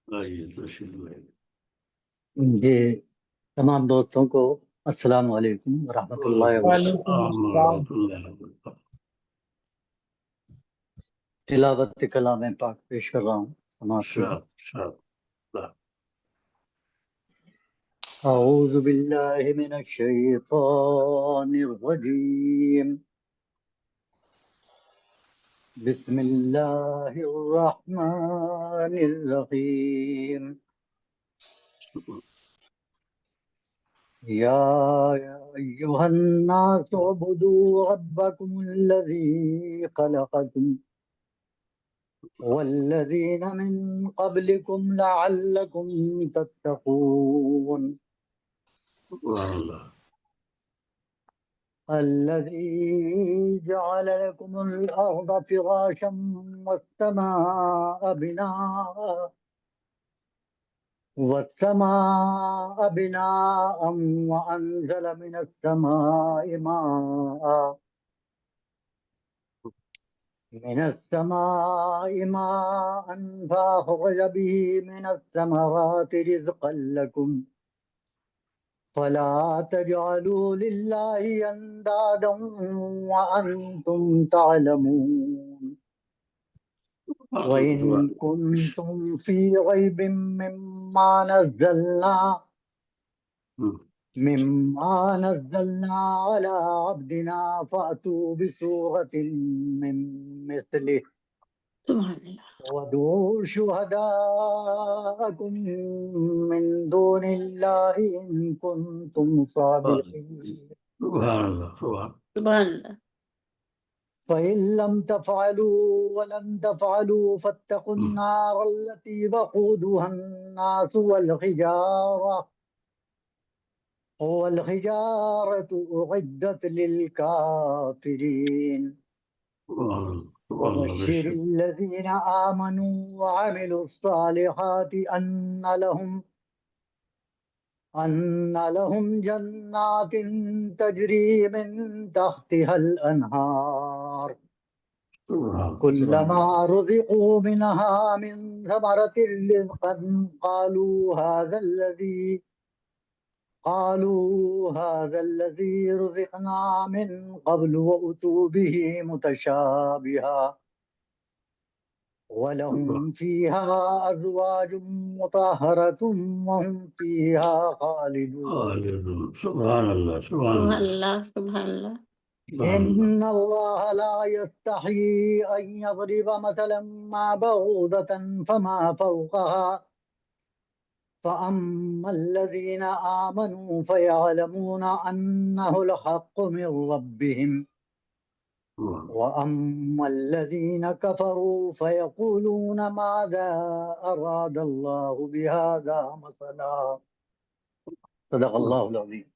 آئیے تشریف لائیں۔ جی تمام دوستوں کو السلام علیکم ورحمۃ اللہ وبرکاتہ۔ وعلیکم السلام ورحمۃ اللہ وبرکاتہ۔ تلاوت کلام پاک پیش کر رہا ہوں، سماعت کیجیے۔ اعوذ باللہ من الشیطان الرجیم، بسم اللہ الرحمن الرحیم۔ یا ایھا الناس اعبدوا ربکم الذی خلقکم والذین من قبلکم لعلکم تتقون، الذی جعل لکم الارض فراشا والسماء بناء وأنزل من السماء ماء فأخرج به من الثمرات رزقا لكم فلا تجعلوا لله أندادا وأنتم تعلمون، وإن كنتم في ريب مما نزلنا على عبدنا فأتوا بسورة من مثله وادعوا شهداءكم من دون الله إن كنتم صادقين، سبحان اللہ فإن لم تفعلوا ولن تفعلوا فاتقوا النار التي وقودها الناس والحجارة أعدت للكافرين، وبشر الذين آمنوا وعملوا الصالحات أن لهم جنات تجري من تحتها الأنهار كلما رزقوا منها من ثمرة رزقا قالوا هذا الذي رزقنا من قبل وأتوا به متشابها ولهم فيها أزواج مطهرة وهم فيها خالدون۔ سبحان اللہ سبحان اللہ إن الله لا يستحيي أن يضرب مثلا ما بعوضة فما فوقها فأما الذين آمنوا فيعلمون أنه الحق من ربهم وأما الذين كفروا فيقولون ماذا أراد الله بهذا مثلا، صدق الله العظيم۔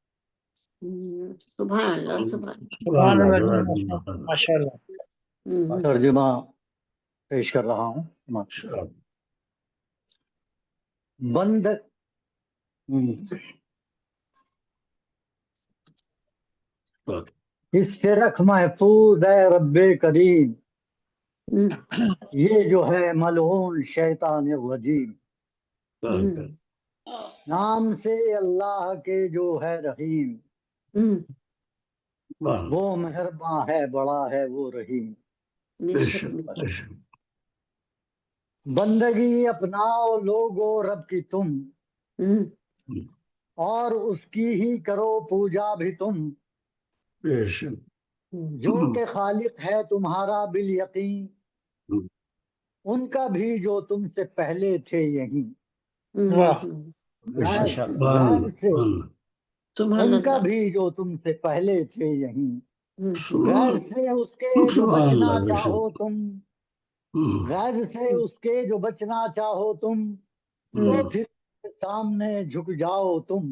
سبحان اللہ ماشاء اللہ۔ ترجمہ پیش کر رہا ہوں۔ بند اس سے رکھ محفوظ ہے رب کریم، یہ جو ہے ملعون شیطان الرجیم، نام سے اللہ کے جو ہے رحیم، وہ مہرباں ہے بڑا ہے وہ رحیم۔ بندگی اپناؤ لوگو رب کی تم، اور اس کی ہی کرو پوجا بھی تم، جو کہ خالق ہے تمہارا بالیقین، ان کا بھی جو تم سے پہلے تھے یہیں، ان کا بھی جو تم سے پہلے تھے یہیں، غیر سے اس کے جو بچنا چاہو تم، غیر سے اس کے جو بچنا چاہو تم، تو پھر سامنے جھک جاؤ تم،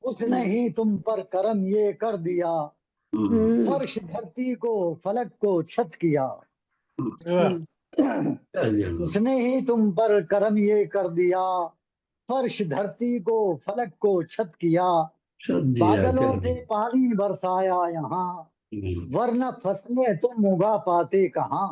اس نے ہی تم پر کرم یہ کر دیا، فرش دھرتی کو فلک کو چھت کیا، اس نے ہی تم پر کرم یہ کر دیا، فرش دھرتی کو فلک کو چھت کیا، بادلوں سے پانی برسایا یہاں، ورنہ فصلیں تم اگا پاتے کہاں،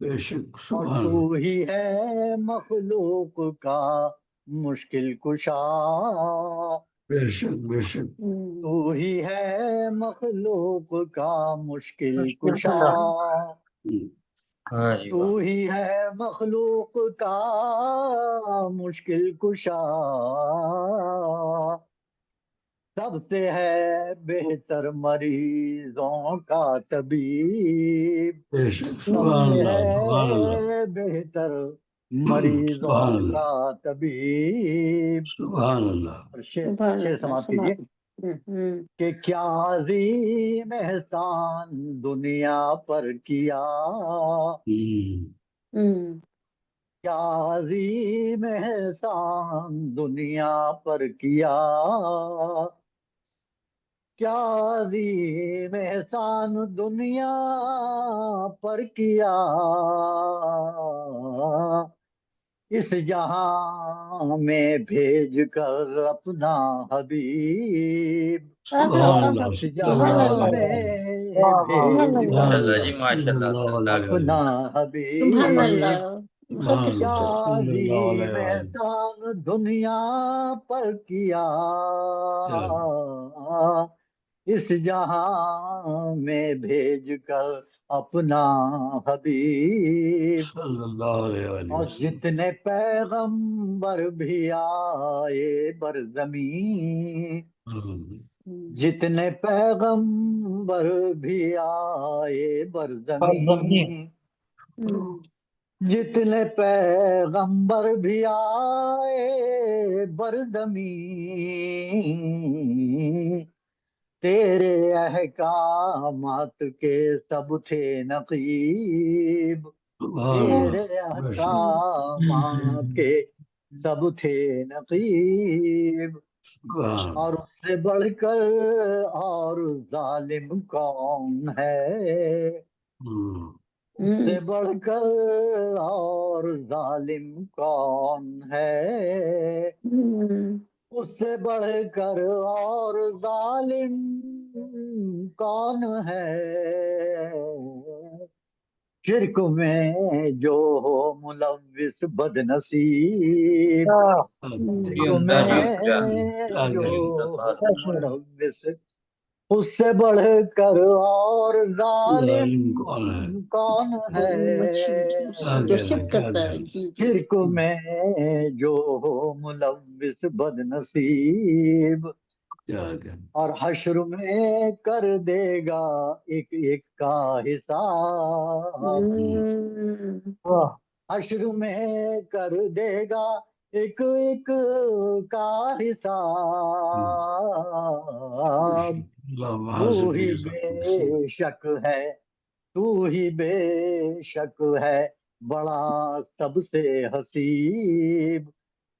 بے شک اور سبحان تو ہی ہے مخلوق کا مشکل کشا بے شک بے شک تو ہی ہے مخلوق کا مشکل کشا تو ہی ہے مخلوق کا مشکل کشا سب سے ہے بہتر مریضوں کا طبیب بے شک سب سبحان سے اللہ سبحان اللہ ہے بہتر مریضوں سبحان اللہ کا طبیب سبحان اللہ اور شعر سبحان شعر اللہ سماعت سبحان کیجیے اللہ کہ کیا عظیم احسان دنیا پر کیا کیا عظیم احسان دنیا پر کیا کیا عظیم احسان دنیا پر کیا اس جہاں میں بھیج کر اپنا حبیب سبحان اللہ اس سبحان جہاں اللہ میں سبحان بھیج اللہ کر جی ماشاء اللہ اپنا سبحان حبیب اللہ بہت ہی کیا خوبصورت عظیم احسان دنیا پر کیا اس جہاں میں بھیج کر اپنا حبیب صلی اللہ علیہ اور وسلم جتنے پیغمبر بھی آئے بر زمین جتنے پیغمبر بھی آئے بر زمین جتنے پیغمبر بھی آئے بر زمین تیرے احکامات کے سب تھے نقیب تیرے احکامات کے سب تھے نقیب اور اس سے بڑھ کر اور ظالم کون ہے اس سے بڑھ کر اور ظالم کون ہے اس سے بڑھ کر اور ظالم کون ہے شرک میں جو ہو ملوث بد نصیب شرک میں جو ہو ملوث اس سے بڑھ کر اور ظالم کون ہے جو شرک کرتا ہے شرک میں جو ہو ملوث بد نصیب اور حشر میں کر دے گا ایک ایک کا حساب حشر میں کر دے گا ایک ایک کا حساب تو ہی بے شک ہے تو ہی بے شک ہے بڑا سب سے حسیب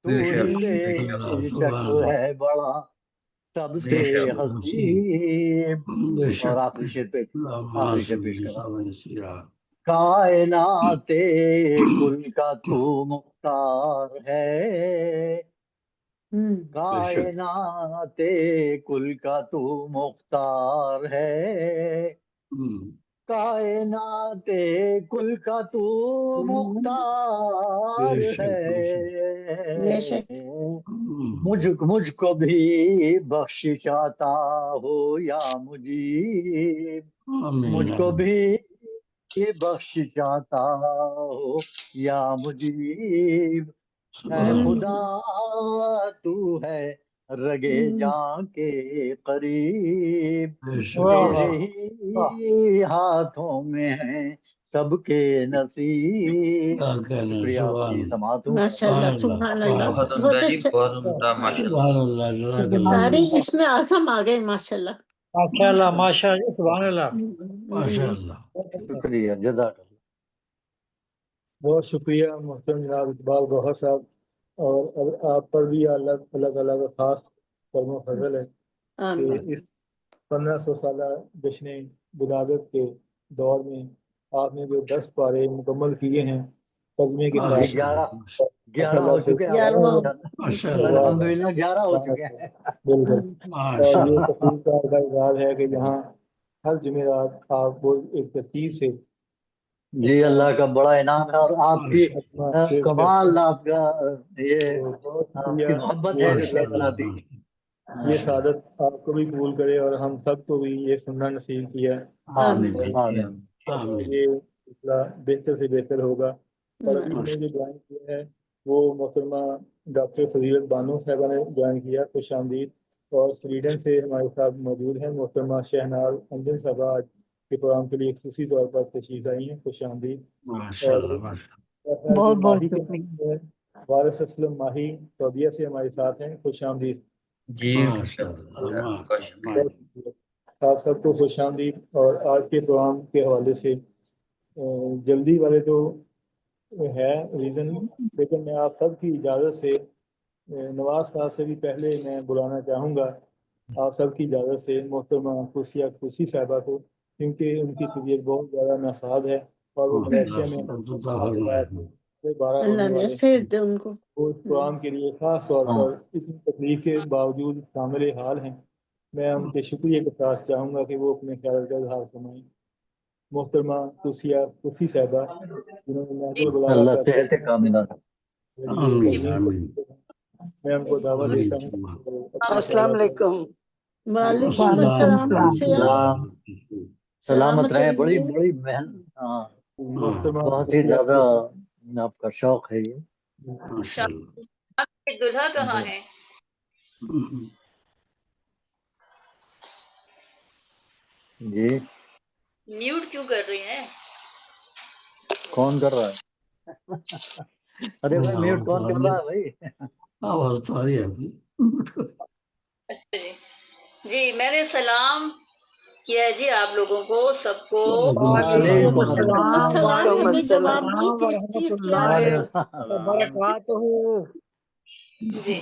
تو ہی بے شک ہے بڑا سب سے حسیب اور آخری شعر پیش کرا کائنات کل کا تو مختار ہے کائنات کل کا تو مختار ہے کائنات کل کا تو مختار ہے مجھ کو بھی بخشش عطا ہو یا مجیب مجھ کو بھی بخشش عطا ہو یا مجیب اے خدا تو ہے رگے جاں کے قریب تیرے ہی ہاتھوں میں ہیں سب کے نصیب شکریہ اپنی سماعت ہوں ماشاءاللہ سبحان اللہ بہت بہت عمدہ جی اچھا بہت عمدہ ماشاء اللہ سارے اس میں اعظم آ گئے ماشاءاللہ ماشاء اللہ سبحان اللہ شکریہ جزاک اللہ بہت شکریہ محترم جناب اقبال گوہر صاحب اور آپ پر بھی اللہ تعالیٰ کا خاص کرم و فضل ہے کہ اس 1500 سالہ جشن ولادت کے دور میں آپ نے جو 10 پارے مکمل کیے ہیں ترجمے کے ساتھ 11 ہو چکے ہیں الحمدللہ 11 ہو چکے ہیں بالکل اور یہ تفریح کا اعزاز ہے کہ جہاں ہر جمعرات آپ وہ ایک ترتیب سے جی اللہ کا بڑا انعام ہے، اور آپ کی کمال، آپ کا یہ آپ کی محبت ہے جو سلسلہ دی. یہ سعادت آپ کو بھی قبول کرے اور ہم سب کو بھی یہ سننا نصیب کیا. آمین آمین. یہ سلسلہ بہتر سے بہتر ہوگا. اور ابھی میں جو جوائن کیا ہے وہ محترمہ ڈاکٹر فضیلت بانو صاحبہ نے جوائن کیا. خوش آمدید. اور سویڈن سے ہمارے ساتھ موجود ہیں محترمہ شہناز انجن صاحبہ، آج کے پروگرام کے لیے خصوصی طور پر تشریف آئی ہیں. خوش آمدید. اور بہت بہت ماہی کے شکریہ. وارث اسلم ماہی سعودیہ سے ہمارے ساتھ ہیں. خوش آمدید. جی آپ سب کو خوش آمدید. اور آج کے پروگرام کے حوالے سے جلدی والے تو ہے ریزن، لیکن میں آپ سب کی اجازت سے نواز صاحب سے بھی پہلے میں بلانا چاہوں گا آپ سب کی اجازت سے محترمہ خوشیہ خوشی صاحبہ کو، کیونکہ ان کی طبیعت بہت زیادہ ناساز ہے اور وہ ملیشیا میں 12 اللہ ہونے نے والے صحت دے ان کو. وہ اس پروگرام کے لیے خاص طور پر اتنی تکلیف کے باوجود شامل حال ہیں. میں ان کے شکریہ کے ساتھ چاہوں گا کہ وہ اپنے خیال کا اظہار فرمائیں. محترمہ خوشیہ خوشی صاحبہ جنہوں نے نہج البلاغہ اللہ کا صحت کاملہ. میں ان کو دعوت دیتا ہوں. السلام علیکم. وعلیکم السلام. سلامت رہیں. بڑی بڑی محنت، بہت ہی زیادہ آپ کا شوق ہے یہ. دلہا کہاں ہے؟ جی میوٹ کیوں کر رہی ہیں؟ کون کر رہا ہے؟ ارے بھائی میوٹ کون کر رہا ہے بھائی؟ آواز تو آ رہی ہے. اچھا جی. جی میں نے سلام کیا جی آپ لوگوں کو، سب کو. وعلیکم السلام. وعلیکم ہمیں جواب السلام نہیں تھی اس چیز کی آ رہی ہے. وبرکاتہ. جی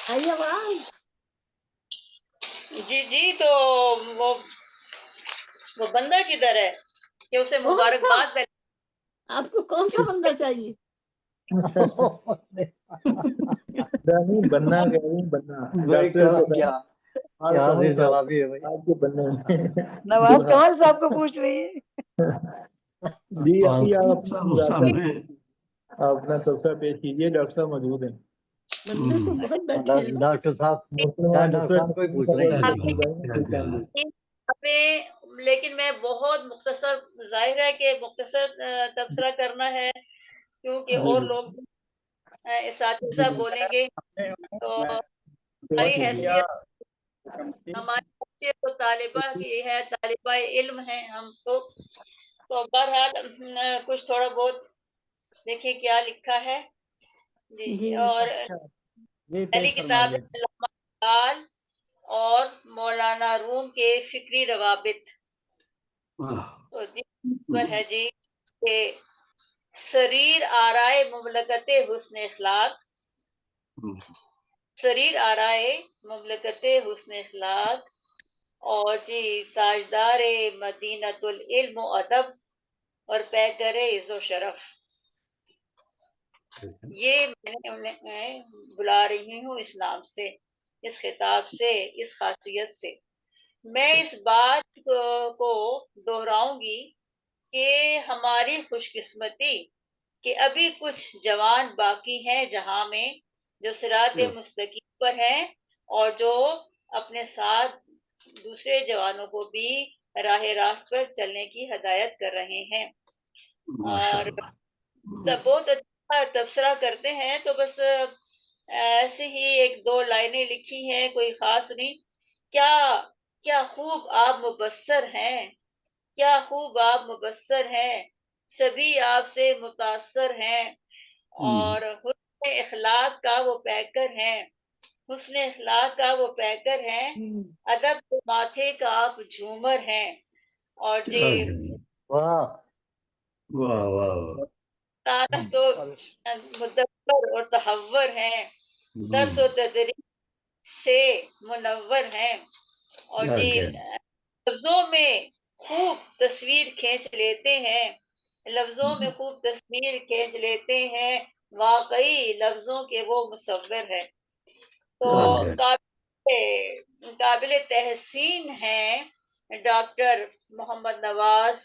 آئی آواز؟ جی جی. تو وہ بندہ کدھر ہے کہ اسے مبارکباد پہلے؟ آپ کو کون سا بندہ چاہیے؟ بننا جوابی ہے بھائی. نواز کمال صاحب کو پوچھ رہی ہے. جی ابھی آپ اپنا تبصرہ پیش کیجیے. ڈاکٹر صاحب موجود ہیں. بندے تو بہت بیٹھے ہیں. ڈاکٹر صاحب کوئی پوچھ رہے ہیں. لیکن میں بہت مختصر، ظاہر ہے کہ مختصر تبصرہ کرنا ہے کیونکہ اور لوگ اساتذہ بولیں گے. تو ہماری حیثیت تو طالبہ کی ہے، طالبہ علم ہیں ہم تو بہرحال کچھ تھوڑا بہت دیکھیں کیا لکھا ہے. جی. اور پہلی کتاب ہے علامہ اقبال اور مولانا روم کے فکری روابط. تو جی اس پر ہے جی کہ سریر آرائے مملکت حسن اخلاق، سریر آرائے مملکت حسن اخلاق، اور جی تاجدار مدینۃ العلم و ادب اور پیکر عز و شرف. یہ میں بلا رہی ہوں اس نام سے، اس خطاب سے، اس خاصیت سے. میں اس بات کو دہراؤں گی کہ ہماری خوش قسمتی کہ ابھی کچھ جوان باقی ہیں جہاں میں، جو صراط مستقیم پر ہیں اور جو اپنے ساتھ دوسرے جوانوں کو بھی راہ راست پر چلنے کی ہدایت کر رہے ہیں. اور بہت اچھا تبصرہ کرتے ہیں. تو بس ایسے ہی ایک دو لائنیں لکھی ہیں، کوئی خاص نہیں. کیا خوب آپ مبصر ہیں، کیا خوب آپ مبصر ہیں، سبھی آپ سے متاثر ہیں، اور حسن اخلاق کا وہ پیکر ہیں، حسن اخلاق کا وہ پیکر ہیں، ادب کے ماتھے کا آپ جھومر ہیں. اور جی واہ واہ واہ. تو مدبر اور تحور ہیں، درس و تدریس سے منور ہیں. اور جی لفظوں میں خوب تصویر کھینچ لیتے ہیں، لفظوں میں خوب تصویر کھینچ لیتے ہیں، واقعی لفظوں کے وہ مصور ہیں. تو قابل تحسین ہیں ڈاکٹر محمد نواز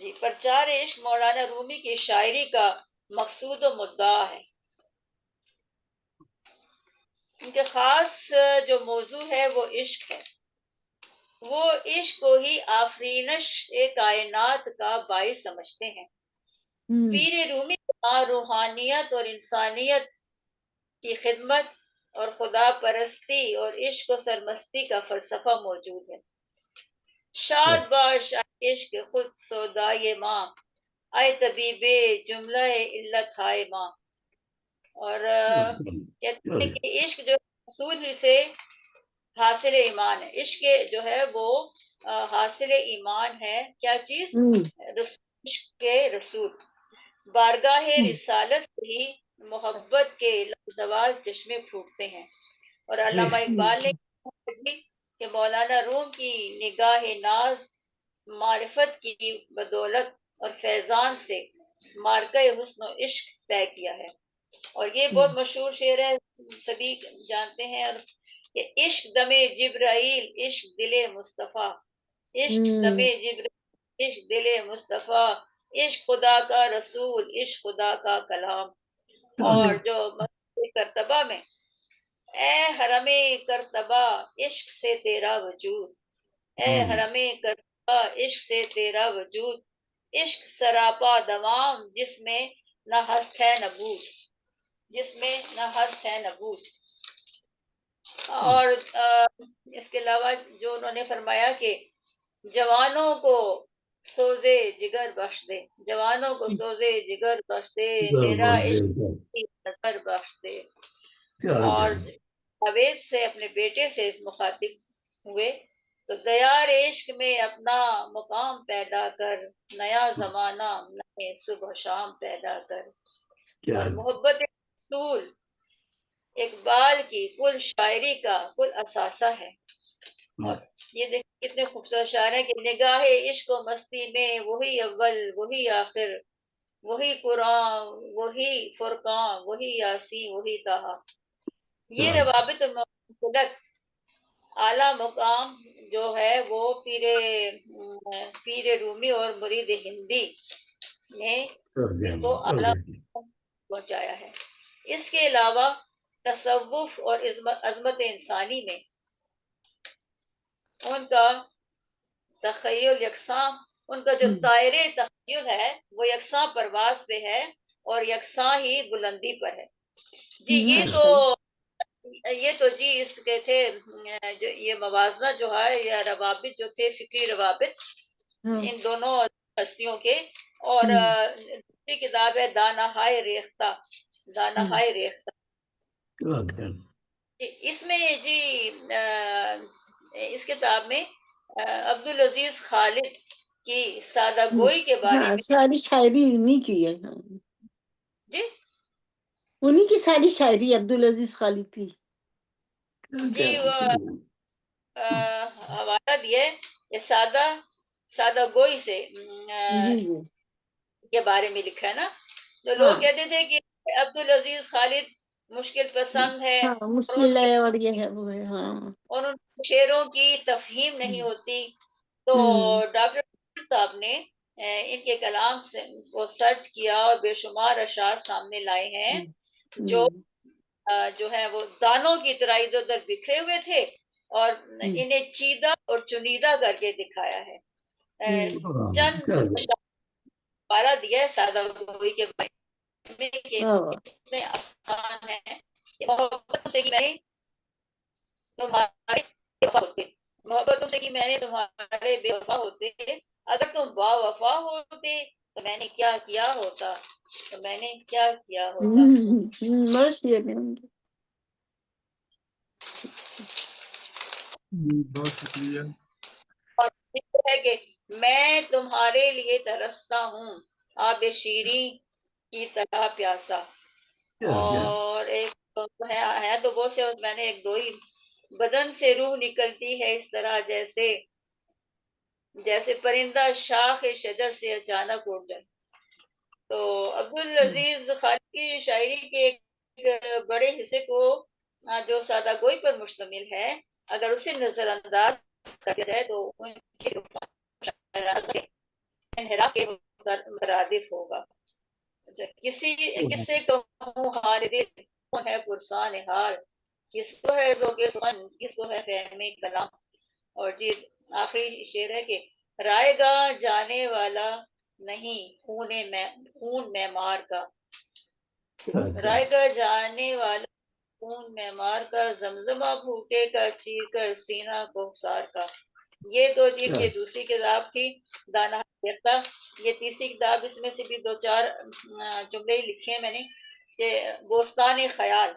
جی پرچار عشق مولانا رومی کی شاعری کا مقصود و مدعا ہے. ان کے خاص جو موضوع ہے وہ عشق ہے. وہ عشق کو ہی آفرینش کائنات کا باعث سمجھتے ہیں. پیر رومی کا روحانیت اور انسانیت کی خدمت اور خدا پرستی اور عشق و سرمستی کا فلسفہ موجود ہے. شاد باش عشق خود سودائے ماں، آئے طبیب جملہ علت ہائے ماں. اور کہتے ہیں کہ عشق جو رسول ہی سے حاصل ایمان ہے. عشق جو ہے وہ حاصل ایمان ہے. کیا چیز؟ عشق کے رسول. بارگاہ رسالت سے ہی محبت کے لازوال چشمے پھوٹتے ہیں. اور علامہ اقبال نے کہا جی کہ مولانا روم کی نگاہ ناز معرفت کی بدولت اور فیضان سے مارکہ حسن و عشق طے کیا ہے. اور یہ بہت مشہور شعر ہے، سبھی جانتے ہیں. اور کہ عشق دم جبرائیل عشق دل مصطفیٰ، عشق دم جبرائیل عشق دل مصطفیٰ، عشق خدا کا رسول عشق خدا کا کلام. اور جو مسجد کرتبہ میں اے حرم کرتبہ عشق سے تیرا وجود، اے حرم کرتبہ عشق سے تیرا وجود، عشق سراپا دوام جس میں نہ ہست ہے نہ بود، جس میں نہ ہست ہے نہ بود. اور اس کے علاوہ جو انہوں نے فرمایا کہ جوانوں کو سوزے جگر بخش دے، جوانوں کو سوزے جگر بخش دے، تیرا عشق نظر بخش دے. اور جاوید سے اپنے بیٹے سے مخاطب ہوئے تو دیار عشق میں اپنا مقام پیدا کر، نیا زمانہ نئے صبح شام پیدا کر. اور محبت رسول اقبال کی کل شاعری کا کل اثاثہ ہے. اور یہ دیکھیں کتنے خوبصورت شاعر ہیں کہ نگاہ عشق و مستی میں وہی اول وہی آخر، وہی قرآن وہی فرقان وہی یاسین وہی طہا. یہ روابط المنسلک اعلیٰ مقام جو ہے وہ پیر رومی اور مرید ہندی نے کو اعلیٰ پہنچایا ہے. اس کے علاوہ تصوف اور عظمت انسانی میں ان کا تخیل یکساں، ان کا جو طائر تخیل ہے وہ یکساں پرواز پہ ہے اور یکساں ہی بلندی پر ہے. جی یہ تو جی اس کے تھے جو یہ موازنہ جو ہے یا روابط جو تھے فکری روابط ان دونوں ہستیوں کے. اور دوسری کتاب ہے دانہ ہائے ریختہ، دانہ ہائے ریختہ. اس میں جی اس کتاب میں عبدالعزیز خالد کی سادہ گوئی کے بارے میں ساری شاعری انہی کی ہے. جی انہی کی ساری شاعری عبدالعزیز خالد کی. جی حوالہ دیا ہے یہ سادہ گوئی سے کے بارے میں لکھا ہے نا. تو لوگ کہتے تھے کہ عبدالعزیز خالد مشکل پسند ہے، مشکل ہے اور یہ ہے وہ ہے. اور ان شعروں کی تفہیم نہیں ہوتی. تو ڈاکٹر صاحب نے ان کے کلام سے کو سرچ کیا اور بے شمار اشعار سامنے لائے ہیں جو ہے وہ دانوں کی طرح ادھر ادھر بکھرے ہوئے تھے اور انہیں چیدہ اور چنیدہ کر کے دکھایا ہے. چند پارا دیا ہے سادہ گوئی کے بارے میں کہ اتنے آسان ہے کہ محبت سے کہ میں تمہارے ہوتے، محبت سے کہ میں نے تمہارے بے وفا ہوتے، اگر تم با وفا ہوتے تو میں نے کیا کیا ہوتا، تو میں نے کیا کیا ہوتا. بہت شکریہ. اور ہے کہ میں تمہارے لیے ترستا ہوں آب شیریں کی طرح پیاسا. اور ایک ہے تو بہت سے میں نے ایک دو ہی، بدن سے روح نکلتی ہے اس طرح جیسے پرندہ شاخ شجر سے اچانک اڑ جائے. تو عبدالعزیز خالد کی شاعری کے ایک بڑے حصے کو جو سادہ گوئی پر مشتمل ہے اگر اسے نظر انداز کر جائے تو انحراف کے مترادف ہوگا۔ کسے کہوں حال دل، کون ہے پرسان حال، کس کو ہے ذوق سخن، کس کو ہے فہم کلام۔ اور جی آخری شعر ہے کہ رائے گا جانے والا نہیں خون معمار کا، رائے گا جانے والا خون معمار کا، زمزمہ پھوٹے کا چیر کر سینہ کوثر کا۔ یہ تو جی یہ دوسری کتاب تھی دانا دیکھتا۔ یہ تیسری کتاب، اس میں سے بھی 2-4 جملے ہی لکھے ہیں میں نے کہ بوستان خیال،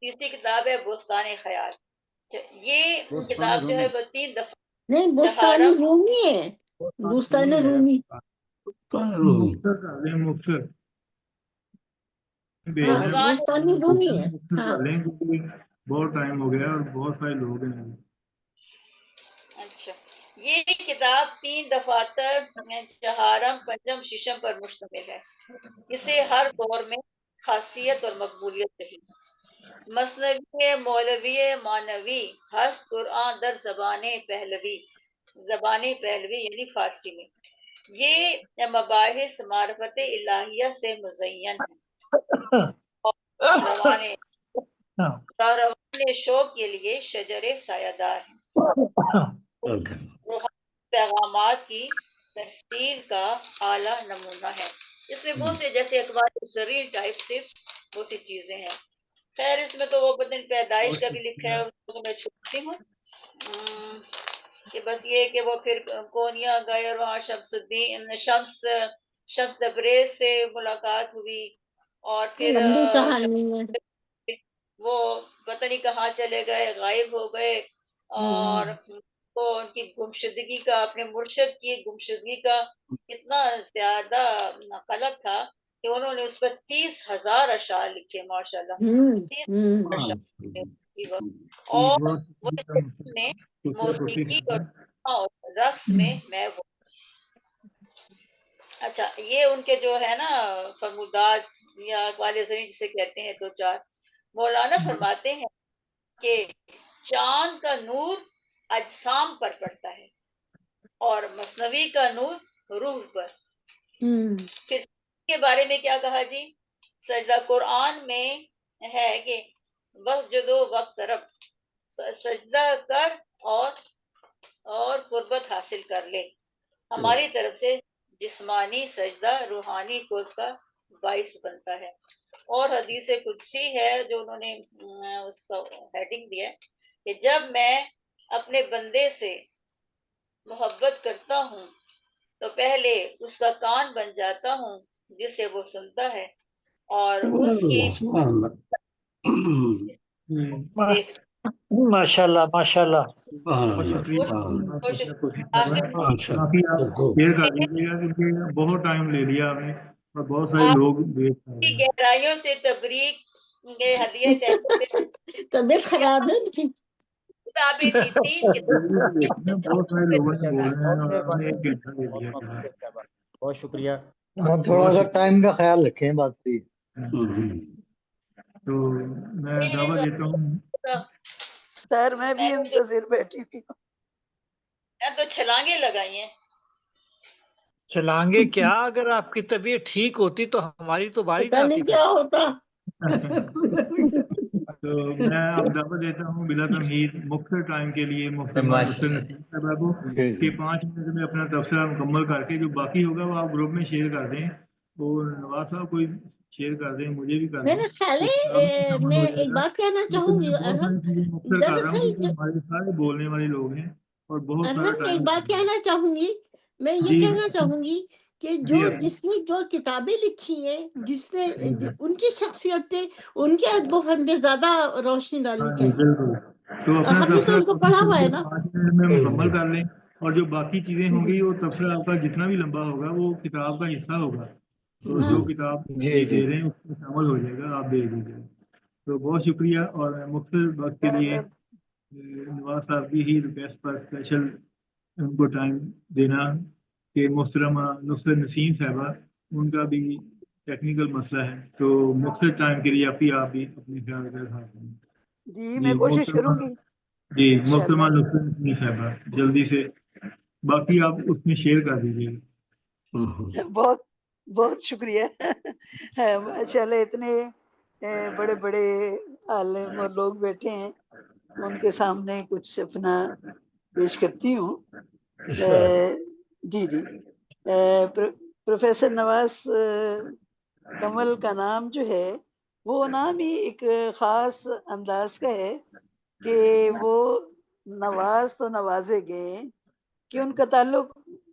تیسری کتاب ہے بوستان خیال۔ یہ کتاب جو ہے وہ 3 دفعہ نہیں بوستان رومی ہے، بوستان رومی مختصر کر لیں، مختصر بوستان رومی ہے۔ ہاں بہت ٹائم ہو گیا اور بہت سارے لوگ ہیں۔ اچھا، یہ کتاب 3 دفاتر چہارم پنجم ششم پر مشتمل ہے۔ اسے ہر دور میں خاصیت اور مقبولیت رہی۔ مثنوی مولوی مانوی ہست قرآن در زبان پہلوی یعنی فارسی میں۔ یہ مباحث معرفت الہیہ سے مزین ہے اور روان شوق کے لیے شجر سایہ دار ہے، روحانی پیغامات کی تحصیل کا اعلیٰ نمونہ ہے۔ اس میں بہت سے جیسے اخبار زریر ٹائپ سے بہت سی چیزیں ہیں۔ خیر اس میں تو وہ بدن پیدائش کا بھی لکھا ہے، اس کو میں چھوڑتی ہوں کہ بس یہ کہ وہ پھر کونیا گئے اور وہاں شمس تبریز سے ملاقات ہوئی، اور پھر لمبی کہانی ہے، وہ پتہ نہیں کہاں چلے گئے، غائب ہو گئے، اور وہ ان کی گمشدگی کا، اپنے مرشد کی گمشدگی کا اتنا زیادہ قلب تھا کہ انہوں نے اس پر 30,000 اشعار لکھے، ماشاء اللہ۔ اور وہ میں موسیقی اور رقص میں وہ اچھا یہ ان کے جو ہے نا فرمودات یا اقوال زرین جسے کہتے ہیں 2-4، مولانا فرماتے ہیں کہ چاند کا نور اجسام پر پڑتا ہے اور مثنوی کا نور روح پر۔ پھر کے بارے میں کیا کہا جی؟ سجدہ قرآن میں ہے کہ وسجدوا واقترب، سجدہ کر اور قربت حاصل کر لے۔ ہماری طرف سے جسمانی سجدہ روحانی قرب کا باعث بنتا ہے۔ اور حدیث قدسی ہے جو انہوں نے اس کا ہیڈنگ دیا ہے کہ جب میں اپنے بندے سے محبت کرتا ہوں تو پہلے اس کا کان بن جاتا ہوں جسے وہ سنتا ہے، اور اس کی ماشاء اللہ ماشاء اللہ۔ کافی آپ شیئر کر دیجیے گا کیونکہ بہت ٹائم لے لیا ہمیں اور بہت سارے لوگ دیکھ رہے ہیں۔ گہرائیوں سے تبریک کے ہدیہ طبیعت خراب ہے ان کی، بہت سارے لوگوں نے بول رہے ہیں اور ہم نے 1 گھنٹہ لے لیا۔ بہت شکریہ، تھوڑا سا ٹائم کا خیال رکھیں بات کی۔ تو میں دعویٰ دیتا ہوں سر میں بھی منتظر بیٹھی ہوئی ہوں۔ میں تو چھلانگیں لگائی ہیں۔ چلانگے کیا، اگر آپ کی طبیعت ٹھیک ہوتی تو ہماری تو باری نہ پتہ آتی۔ نہیں کیا ہوتا۔ تو میں اب دعوت دیتا ہوں بلا تمہید مختصر ٹائم کے لیے محترمہ نصرت نسیم صاحبہ کو کہ 5 منٹ میں اپنا تبصرہ مکمل کر کے جو باقی ہوگا وہ آپ گروپ میں شیئر کر دیں۔ اور نواز صاحب کوئی شیئر کر دیں، مجھے بھی کر دیں۔ میرا خیال ہے میں ایک بات کہنا چاہوں گی ارحم، دراصل ہمارے سارے بولنے والے لوگ ہیں اور بہت سارا ارحم ٹائم ایک بات کہنا چاہوں گی، میں یہ کہنا چاہوں گی کہ جس نے جو کتابیں لکھی ہیں، جس نے ان کی شخصیت پہ، ان کے ادب و فن پہ زیادہ روشنی ڈالنی چاہیے۔ تو اپنا ہم نے تو ان کو پڑھا ہوا ہے نا۔ 5 منٹ میں مکمل کر لیں، اور جو باقی چیزیں ہوں گی وہ تبصرہ آپ کا جتنا بھی لمبا ہوگا وہ کتاب کا حصہ ہوگا، تو جو کتاب دے رہے ہیں اس میں شامل ہو جائے گا، آپ دے دیجیے۔ تو بہت شکریہ، اور مختصر وقت کے لیے نواز صاحب کی ہی ریکویسٹ پر اسپیشل ان کو ٹائم دینا کہ محترمہ نصرت نسیم صاحبہ ان کا بھی ٹیکنیکل مسئلہ ہے، تو مختصر ٹائم کے لیے آپ بھی اپنے خیال کا اظہار کریں۔ جی میں کوشش کروں گی۔ جی محترمہ نصرت نسیم صاحبہ جلدی سے باقی آپ اس میں شیئر کر دیجیے۔ بہت بہت شکریہ. ماشاء اللہ اتنے بڑے بڑے عالم اور لوگ بیٹھے ہیں, ان کے سامنے کچھ اپنا پیش کرتی ہوں. جی جی, پروفیسر نواز کمل کا نام جو ہے وہ نام ہی ایک خاص انداز کا ہے کہ وہ نواز تو نوازے گئے, کہ ان کا تعلق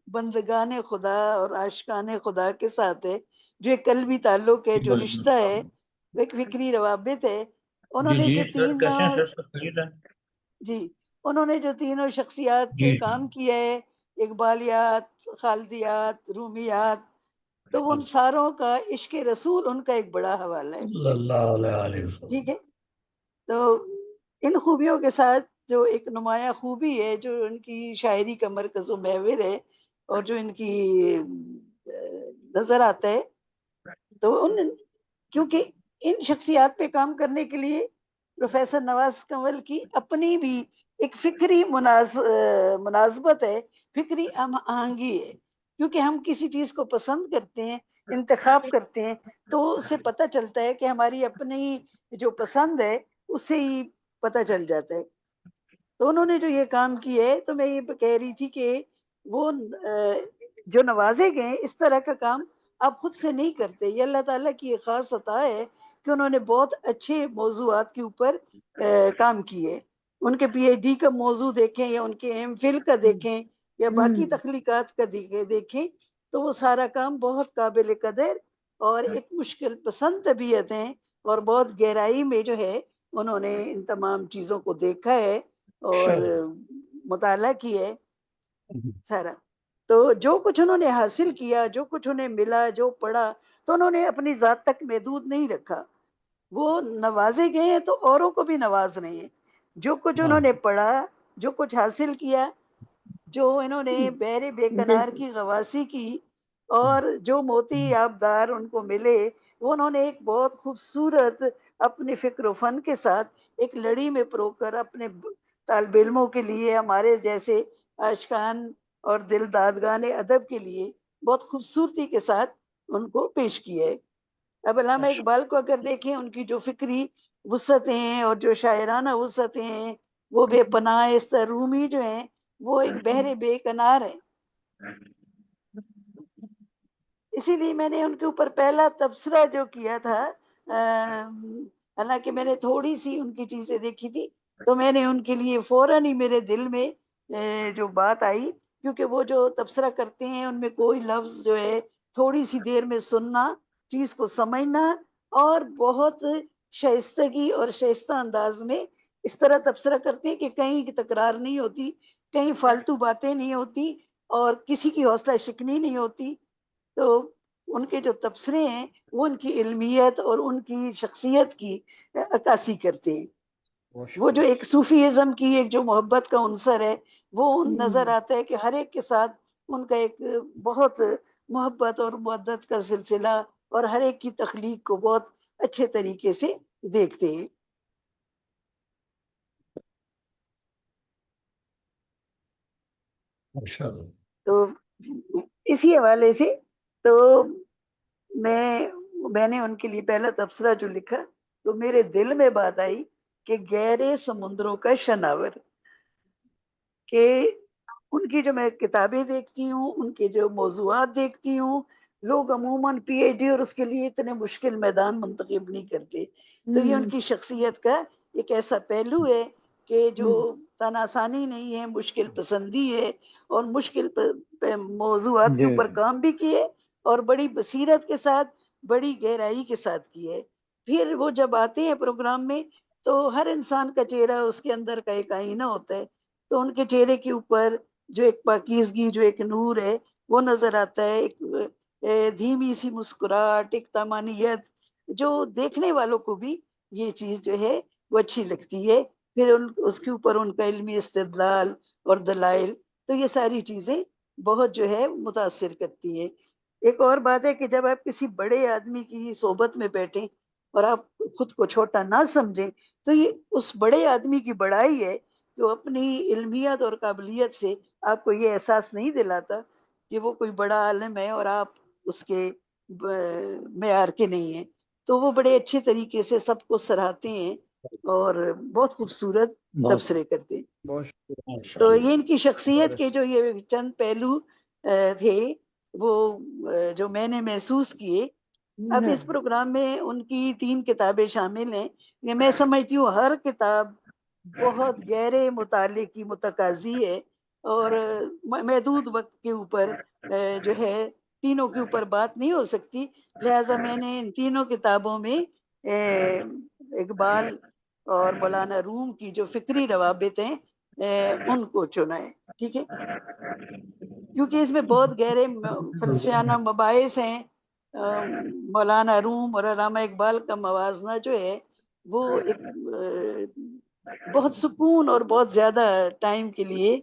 بندگان خدا اور عاشقان خدا کے ساتھ ہے, جو ایک قلبی تعلق ہے, جو رشتہ ہے, ایک فکری روابط ہے. انہوں نے جو انہوں نے جو تینوں شخصیات پہ کام کیا ہے, اقبالیات, خالدیات, رومیات, تو ان ساروں کا عشق رسول ان کا ایک بڑا حوالہ ہے. اللہ علیہ وسلم. ٹھیک ہے, تو ان خوبیوں کے ساتھ جو ایک نمایاں خوبی ہے, جو ان کی شاعری کا مرکز و محور ہے, اور جو ان کی نظر آتا ہے, تو کیونکہ ان شخصیات پہ کام کرنے کے لیے پروفیسر نواز کمل کی اپنی بھی ایک فکری مناسبت ہے, فکری آہنگی ہے. کیونکہ ہم کسی چیز کو پسند کرتے ہیں, انتخاب کرتے ہیں, تو اس سے پتہ چلتا ہے کہ ہماری اپنی جو پسند ہے اس سے ہی پتہ چل جاتا ہے. تو انہوں نے جو یہ کام کیا ہے, تو میں یہ کہہ رہی تھی کہ وہ جو نوازے گئے اس طرح کا کام آپ خود سے نہیں کرتے. یہ اللہ تعالیٰ کی ایک خاص عطا ہے کہ انہوں نے بہت اچھے موضوعات کے اوپر کام کیے. ان کے پی ایچ ڈی کا موضوع دیکھیں, یا ان کے ایم فل کا دیکھیں, یا باقی تخلیقات کا دیکھیں, تو وہ سارا کام بہت قابل قدر اور ایک مشکل پسند طبیعت ہے, اور بہت گہرائی میں جو ہے انہوں نے ان تمام چیزوں کو دیکھا ہے اور مطالعہ کیا ہے سارا. تو جو کچھ انہوں نے حاصل کیا, جو کچھ انہیں ملا, جو پڑھا, تو انہوں نے اپنی ذات تک محدود نہیں رکھا. وہ نوازے گئے ہیں تو اوروں کو بھی نواز رہے ہیں. جو کچھ انہوں نے پڑھا, جو کچھ حاصل کیا, جو انہوں نے بحر بے کنار کی غواصی کی, اور جو موتی آبدار ان کو ملے, وہ انہوں نے ایک بہت خوبصورت اپنے فکر و فن کے ساتھ ایک لڑی میں پرو کر اپنے طالب علموں کے لیے, ہمارے جیسے عاشقان اور دل دادگان ادب کے لیے بہت خوبصورتی کے ساتھ ان کو پیش کیا ہے. اب علامہ اقبال کو اگر دیکھیں, ان کی جو فکری وسعتیں ہیں اور جو شاعرانہ وسعتیں ہیں, وہ بے پناہ. اس طرح رومی جو ہیں وہ ایک بحر بے کنار ہے. اسی لیے میں نے ان کے اوپر پہلا تبصرہ جو کیا تھا, حالانکہ میں نے تھوڑی سی ان کی چیزیں دیکھی تھی, تو میں نے ان کے لیے فوراً ہی میرے دل میں جو بات آئی, کیونکہ وہ جو تبصرہ کرتے ہیں ان میں کوئی لفظ جو ہے تھوڑی سی دیر میں سننا, چیز کو سمجھنا, اور بہت شائستگی اور شائستہ انداز میں اس طرح تبصرہ کرتے ہیں کہ کہیں تکرار نہیں ہوتی, کہیں فالتو باتیں نہیں ہوتی, اور کسی کی حوصلہ شکنی نہیں ہوتی. تو ان کے جو تبصرے ہیں وہ ان کی علمیت اور ان کی شخصیت کی عکاسی کرتے ہیں. وہ جو ایک صوفیزم کی ایک جو محبت کا عنصر ہے, وہ نظر آتا ہے کہ ہر ایک کے ساتھ ان کا ایک بہت محبت اور مودت کا سلسلہ, اور ہر ایک کی تخلیق کو بہت اچھے طریقے سے دیکھتے ہیں. تو اسی حوالے سے تو میں نے ان کے لیے پہلا تبصرہ جو لکھا, تو میرے دل میں بات آئی کہ گہرے سمندروں کا شناور, کہ ان کی جو میں کتابیں دیکھتی ہوں, ان کے جو موضوعات دیکھتی ہوں, لوگ عموماً پی ایچ ڈی اور اس کے لیے اتنے مشکل میدان منتخب نہیں کرتے. تو یہ ان کی شخصیت کا ایک ایسا پہلو ہے کہ جو تناسانی نہیں ہے, مشکل پسندی ہے, اور مشکل موضوعات کے اوپر کام بھی کیے, اور بڑی بصیرت کے ساتھ, بڑی گہرائی کے ساتھ کیے. پھر وہ جب آتے ہیں پروگرام میں, تو ہر انسان کا چہرہ اس کے اندر کا ایک آئینہ ہوتا ہے, تو ان کے چہرے کے اوپر جو ایک پاکیزگی, جو ایک نور ہے وہ نظر آتا ہے, ایک دھیمی سی مسکراہٹ, ایک طمانینت, جو دیکھنے والوں کو بھی یہ چیز جو ہے وہ اچھی لگتی ہے. پھر اس کے اوپر ان کا علمی استدلال اور دلائل, تو یہ ساری چیزیں بہت جو ہے متاثر کرتی ہیں. ایک اور بات ہے کہ جب آپ کسی بڑے آدمی کی صحبت میں بیٹھیں اور آپ خود کو چھوٹا نہ سمجھیں, تو یہ اس بڑے آدمی کی بڑائی ہے جو اپنی علمیت اور قابلیت سے آپ کو یہ احساس نہیں دلاتا کہ وہ کوئی بڑا عالم ہے اور آپ اس کے معیار کے نہیں ہیں. تو وہ بڑے اچھے طریقے سے سب کو سراہتے ہیں اور بہت خوبصورت تبصرے کرتے ہیں. تو یہ ان کی شخصیت کے جو یہ چند پہلو تھے وہ جو میں نے محسوس کیے. اب اس پروگرام میں ان کی 3 کتابیں شامل ہیں. یہ میں سمجھتی ہوں ہر کتاب بہت گہرے مطالعے کی متقاضی ہے اور محدود وقت کے اوپر جو ہے تینوں کے اوپر بات نہیں ہو سکتی. لہٰذا میں نے ان تینوں کتابوں میں اقبال اور مولانا روم کی جو فکری روابط ہیں ان کو چنا ہے. ٹھیک ہے، کیونکہ اس میں بہت گہرے فلسفیانہ مباحث ہیں. مولانا روم اور علامہ اقبال کا موازنہ جو ہے وہ ایک بہت سکون اور بہت زیادہ ٹائم کے لیے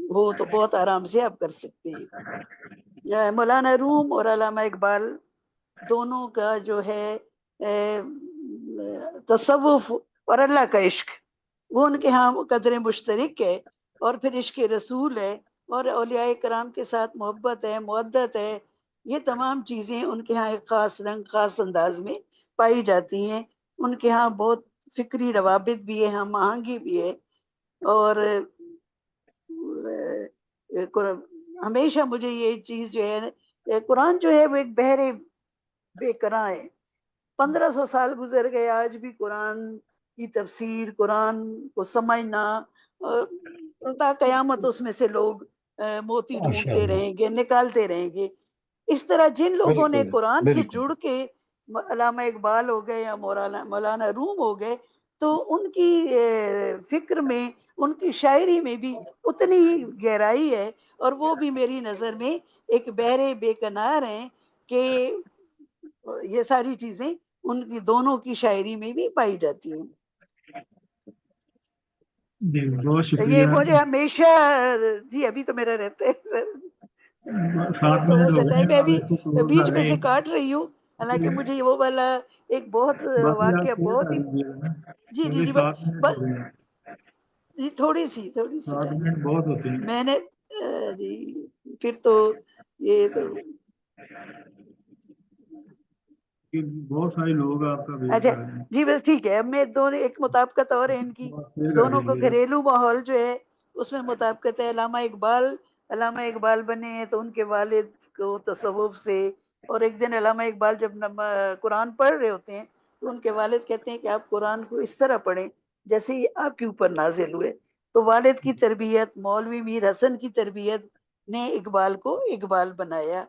وہ تو بہت آرام سے آپ کر سکتے ہیں. مولانا روم اور علامہ اقبال دونوں کا جو ہے تصوف اور اللہ کا عشق وہ ان کے ہاں قدر مشترک ہے. اور پھر عشق رسول ہے اور اولیاء کرام کے ساتھ محبت ہے، مودت ہے. یہ تمام چیزیں ان کے ہاں ایک خاص رنگ خاص انداز میں پائی جاتی ہیں. ان کے ہاں بہت فکری روابط بھی ہے، ہم آہنگی بھی ہے. اور ہمیشہ مجھے یہ چیز جو ہے قرآن جو ہے وہ ایک بحر بے کراں ہے. 1500 سال گزر گئے، آج بھی قرآن کی تفسیر، قرآن کو سمجھنا تا قیامت اس میں سے لوگ موتی ڈھونڈتے رہیں گے، نکالتے رہیں گے. اس طرح جن لوگوں نے قرآن سے جڑ کے علامہ اقبال ہو گئے یا مولانا روم ہو گئے تو ان کی فکر میں، ان کی شاعری میں بھی اتنی ہی گہرائی ہے اور وہ بھی میری نظر میں ایک بحر بے کنار ہیں کہ یہ ساری چیزیں ان کی دونوں کی شاعری میں بھی پائی جاتی ہیں. بہت شکریہ. یہ مجھے ہمیشہ جی ابھی تو میرا رہتا ہے تھوڑا سا ٹائم میں ابھی بیچ میں سے کاٹ رہی ہوں، حالانکہ مجھے وہ والا ایک بہت واقعہ بہت ہی جی جی جی جی تھوڑی سی بہت ہوتی ہیں. میں نے جی پھر تو یہ تو بہت سارے لوگ آپ کا اچھا جی بس ٹھیک ہے. اب میں دونوں ایک مطابقت اور ہے ان کی دونوں کو گھریلو ماحول جو ہے اس میں مطابقت ہے. علامہ اقبال بنے ہیں تو ان کے والد کو تصوف سے، اور ایک دن علامہ اقبال جب قرآن پڑھ رہے ہوتے ہیں تو ان کے والد کہتے ہیں کہ آپ قرآن کو اس طرح پڑھیں جیسے ہی آپ کے اوپر نازل ہوئے. تو والد کی تربیت، مولوی میر حسن کی تربیت نے اقبال کو اقبال بنایا.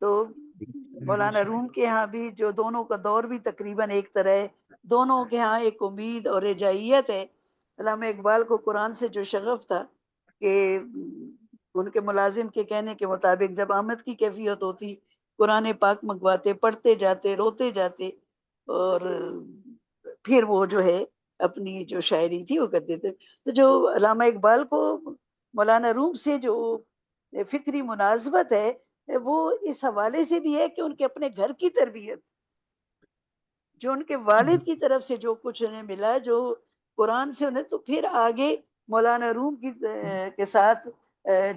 تو مولانا روم کے ہاں بھی جو دونوں کا دور بھی تقریباً ایک طرح ہے، دونوں کے ہاں ایک امید اور رجائیت ہے. علامہ اقبال کو قرآن سے جو شغف تھا کہ ان کے ملازم کے کہنے کے مطابق جب آمد کی کیفیت ہوتی قرآن پاک منگواتے، پڑھتے جاتے، روتے جاتے اور پھر وہ جو ہے اپنی جو شاعری تھی وہ کرتے تھے. تو جو علامہ اقبال کو مولانا روم سے جو فکری مناسبت ہے وہ اس حوالے سے بھی ہے کہ ان کے اپنے گھر کی تربیت، جو ان کے والد کی طرف سے جو کچھ انہیں ملا جو قرآن سے انہیں، تو پھر آگے مولانا روم کے ساتھ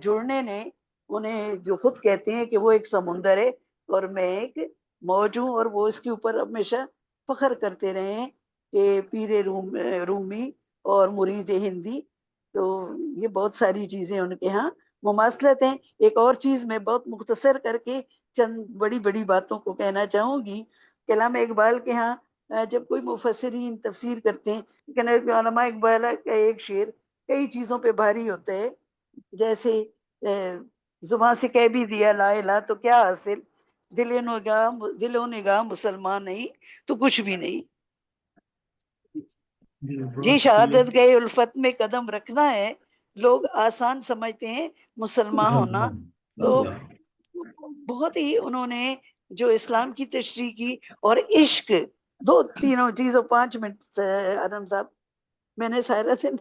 جڑنے نے انہیں جو خود کہتے ہیں کہ وہ ایک سمندر ہے اور میں ایک موج ہوں، اور وہ اس کے اوپر ہمیشہ فخر کرتے رہے ہیں کہ پیر رومی اور مرید ہندی. تو یہ بہت ساری چیزیں ان کے ہاں مماثلت ہیں. ایک اور چیز میں بہت مختصر کر کے چند بڑی بڑی باتوں کو کہنا چاہوں گی کہ علامہ اقبال کے ہاں جب کوئی مفسرین تفسیر کرتے ہیں، علامہ اقبال کا ایک شعر کئی چیزوں پہ بھاری ہوتا ہے، جیسے زباں سے کہہ بھی دیا لا الہ تو کیا حاصل، دل و نگاہ مسلمان نہیں تو کچھ بھی نہیں. جی شہادت گئے الفت میں قدم رکھنا ہے، لوگ آسان سمجھتے ہیں مسلمان ہونا. تو بہت ہی انہوں نے جو اسلام کی تشریح کی اور عشق، دو تینوں چیزوں 5 منٹ آدم صاحب میں نے سارا دن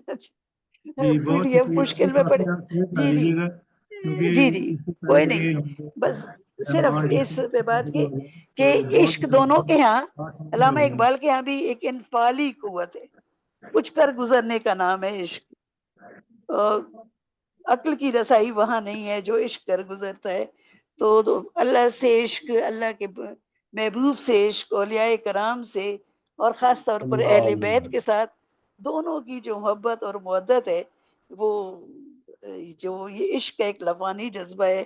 پی ڈی ایف مشکل میں پڑے. جی جی جی جی کوئی نہیں، بس صرف اس پہ بات کی کہ عشق دونوں کے ہاں، علامہ اقبال کے ہاں بھی ایک انفعالی قوت ہے، کچھ کر گزرنے کا نام ہے عشق. عقل کی رسائی وہاں نہیں ہے جو عشق کر گزرتا ہے. تو اللہ سے عشق، اللہ کے محبوب سے عشق، اولیاء کرام سے، اور خاص طور پر اہل بیت کے ساتھ دونوں کی جو محبت اور مودت ہے، وہ جو یہ عشق کا ایک لفانی جذبہ ہے،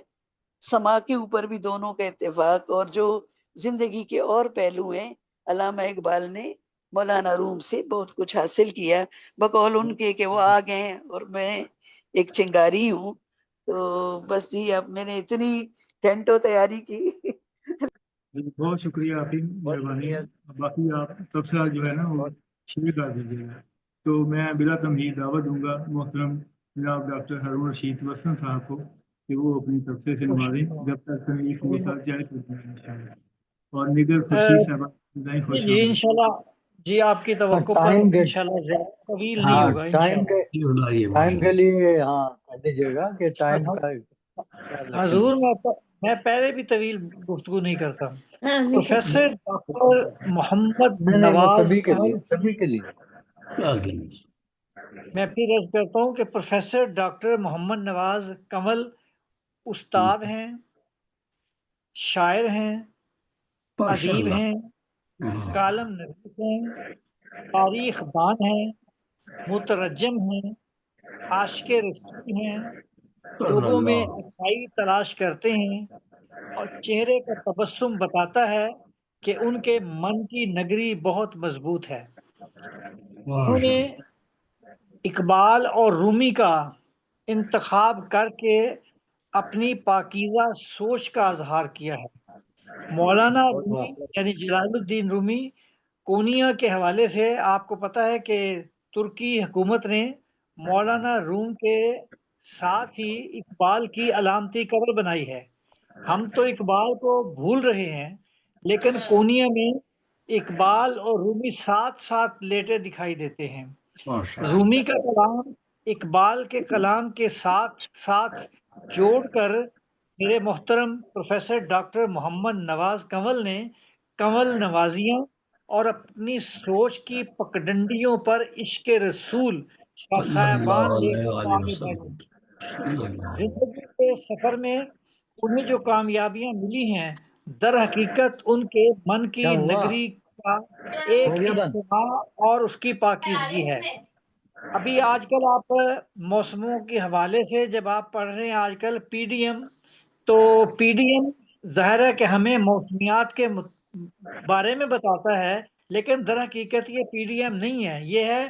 سما کے اوپر بھی دونوں کا اتفاق، اور جو زندگی کے اور پہلو ہیں، علامہ اقبال نے مولانا روم سے بہت کچھ حاصل کیا، بقول ان کے کہ وہ آ گئے ہیں اور میں ایک چنگاری ہوں. تو بس جی، اب میں نے اتنی گھنٹوں تیاری کی. بہت شکریہ آپ کی مہربانی. باقی آپ تفصیلات جو ہے نا وہ شیئر کر دیجیے گا. تو میں بلا تمہید دعوت دوں گا محترم جناب ڈاکٹر ہارون رشید وسطن صاحب کو کہ وہ اپنی تفصیل سے نوازیں جب تک تنویر کو ساتھ جائے کرتے ہیں انشاءاللہ. اور نگر خورشید صاحب خوش جی انشاءاللہ، جی آپ کی توقع پر ٹائم کے انشاءاللہ زیادہ طویل نہیں ہاں ہوگا ٹائم انشاءاللہ. کے لیے ہاں کر دیجیے گا کہ ٹائم کا حضور میں پہلے بھی طویل گفتگو نہیں کرتا. ہاں نہیں کرتے. پروفیسر ڈاکٹر محمد نہیں وہ نواز سبھی کے لیے، کنول، سبھی کے لیے. میں پھر عرض کرتا ہوں کہ پروفیسر ڈاکٹر محمد نواز کنول استاد ہیں، شاعر ہیں، ادیب ہیں، کالم نویس ہیں، تاریخ دان ہیں، مترجم ہیں، عاشق رسول ہیں، لوگوں میں اچھائی تلاش کرتے ہیں، اور چہرے کا تبسم بتاتا ہے کہ ان کے من کی نگری بہت مضبوط ہے. انہوں نے اقبال اور رومی کا انتخاب کر کے اپنی پاکیزہ سوچ کا اظہار کیا ہے. مولانا رومی یعنی جلال الدین رومی کونیا کے حوالے سے آپ کو پتہ ہے کہ ترکی حکومت نے مولانا روم کے ساتھ ہی اقبال کی علامتی قبر بنائی ہے. ہم تو اقبال کو بھول رہے ہیں، لیکن کونیا میں اقبال اور رومی ساتھ ساتھ لیٹے دکھائی دیتے ہیں. رومی کا کلام اقبال کے کلام کے ساتھ ساتھ جوڑ کر میرے محترم پروفیسر ڈاکٹر محمد نواز کنول نے کنول نوازیاں اور اپنی سوچ کی پگڈنڈیوں پر عشق رسول کا سائبان لے کر آگے بڑھے. زندگی کے سفر میں انہیں جو کامیابیاں ملی ہیں، در حقیقت ان کے من کی نگری کا ایک اجتماع اور اس کی پاکیزگی ہے. ابھی آج کل آپ موسموں کے حوالے سے جب آپ پڑھ رہے ہیں آج کل پی ڈی ایم، تو پی ڈی ایم ظاہر ہے کہ ہمیں موسمیات کے بارے میں بتاتا ہے، لیکن در حقیقت یہ پی ڈی ایم نہیں ہے، یہ ہے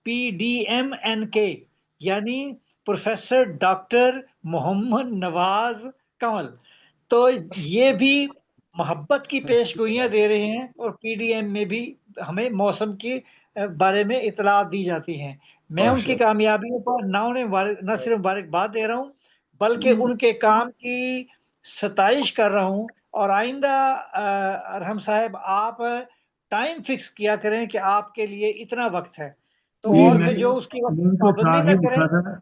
پی ڈی ایم این کے، یعنی پروفیسر ڈاکٹر محمد نواز کنول. تو یہ بھی محبت کی پیش گوئیاں دے رہے ہیں، اور پی ڈی ایم میں بھی ہمیں موسم کے بارے میں اطلاعات دی جاتی ہیں. میں ان کی کامیابیوں پر نہ صرف مبارکباد دے رہا ہوں بلکہ ان کے کام کی ستائش کر رہا ہوں. اور آئندہ ارحم صاحب آپ ٹائم فکس کیا کریں کہ آپ کے لیے اتنا وقت ہے، تو اور پھر جو اس کی وقت پابندی نہ کریں.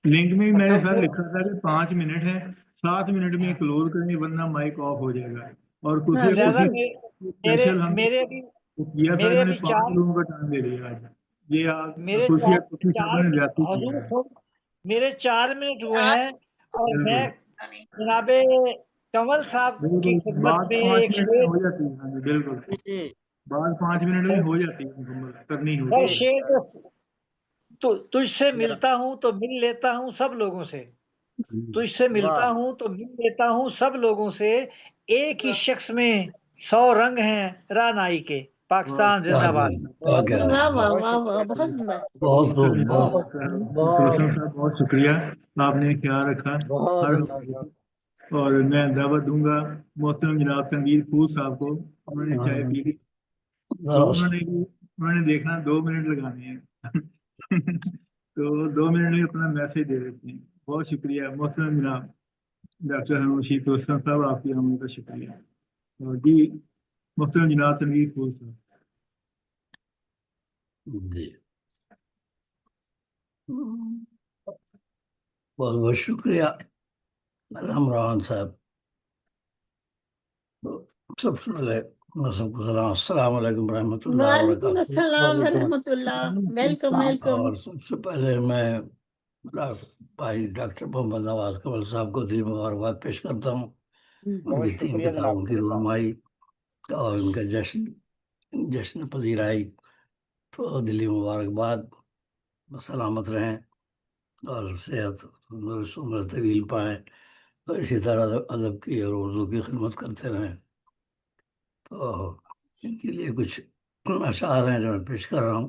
لنک میں میں نے سر لکھا تھا کہ 5 منٹ ہے، 7 منٹ میں کلوز کریں ورنہ مائک آف ہو جائے گا. اور میرے بھی 5 لوگوں کا ٹائم دے دیا آج. یہ میرے 4 منٹ ہوئے ہیں، اور میں جناب کنول صاحب کی خدمت میں ایک شعر ہو جاتی ہے. بالکل بعد 5 منٹ میں ہو جاتی ہے کرنی سر، ہوتی. شعر تو تجھ سے ملتا ہوں تو مل لیتا ہوں سب لوگوں سے، تجھ سے ملتا ہوں تو مل لیتا ہوں سب لوگوں سے، ایک ہی شخص میں 100 رنگ ہیں رانائی کے. پاکستان زندہ باد. واہ واہ واہ واہ، بہت بہت شکریہ، آپ نے خیال رکھا. اور میں دعوت دوں گا محترم جناب تنویر پھول صاحب کو. انہوں نے چائے پی لی، انہوں نے دیکھنا 2 منٹ لگانے ہیں تو 2 منٹ میں اپنا میسج دے دیتے ہیں. بہت شکریہ محترم جناب ڈاکٹر ہارون رشید وسطن صاحب، آپ کی آمد کا شکریہ. جی محترم جناب تنویر پھول صاحب. جی بہت بہت شکریہ رحمان صاحب. سب سے پہلے السلام علیکم ورحمۃ اللہ وعلیکم وبرکاتہ. السلام ورحمۃ اللہ. Welcome welcome. اور سب سے پہلے میں بھائی ڈاکٹر محمد نواز کمل صاحب کو دل مبارکباد پیش کرتا ہوں ان کی 3 کتابوں کی رونمائی اور ان کا جشن پذیرائی، تو دلی مبارکباد، سلامت رہیں اور صحت عمر طویل پائیں اور اسی طرح ادب کی اور اردو کی خدمت کرتے رہیں۔ تو ان کے لیے کچھ اشعار ہیں جو میں پیش کر رہا ہوں،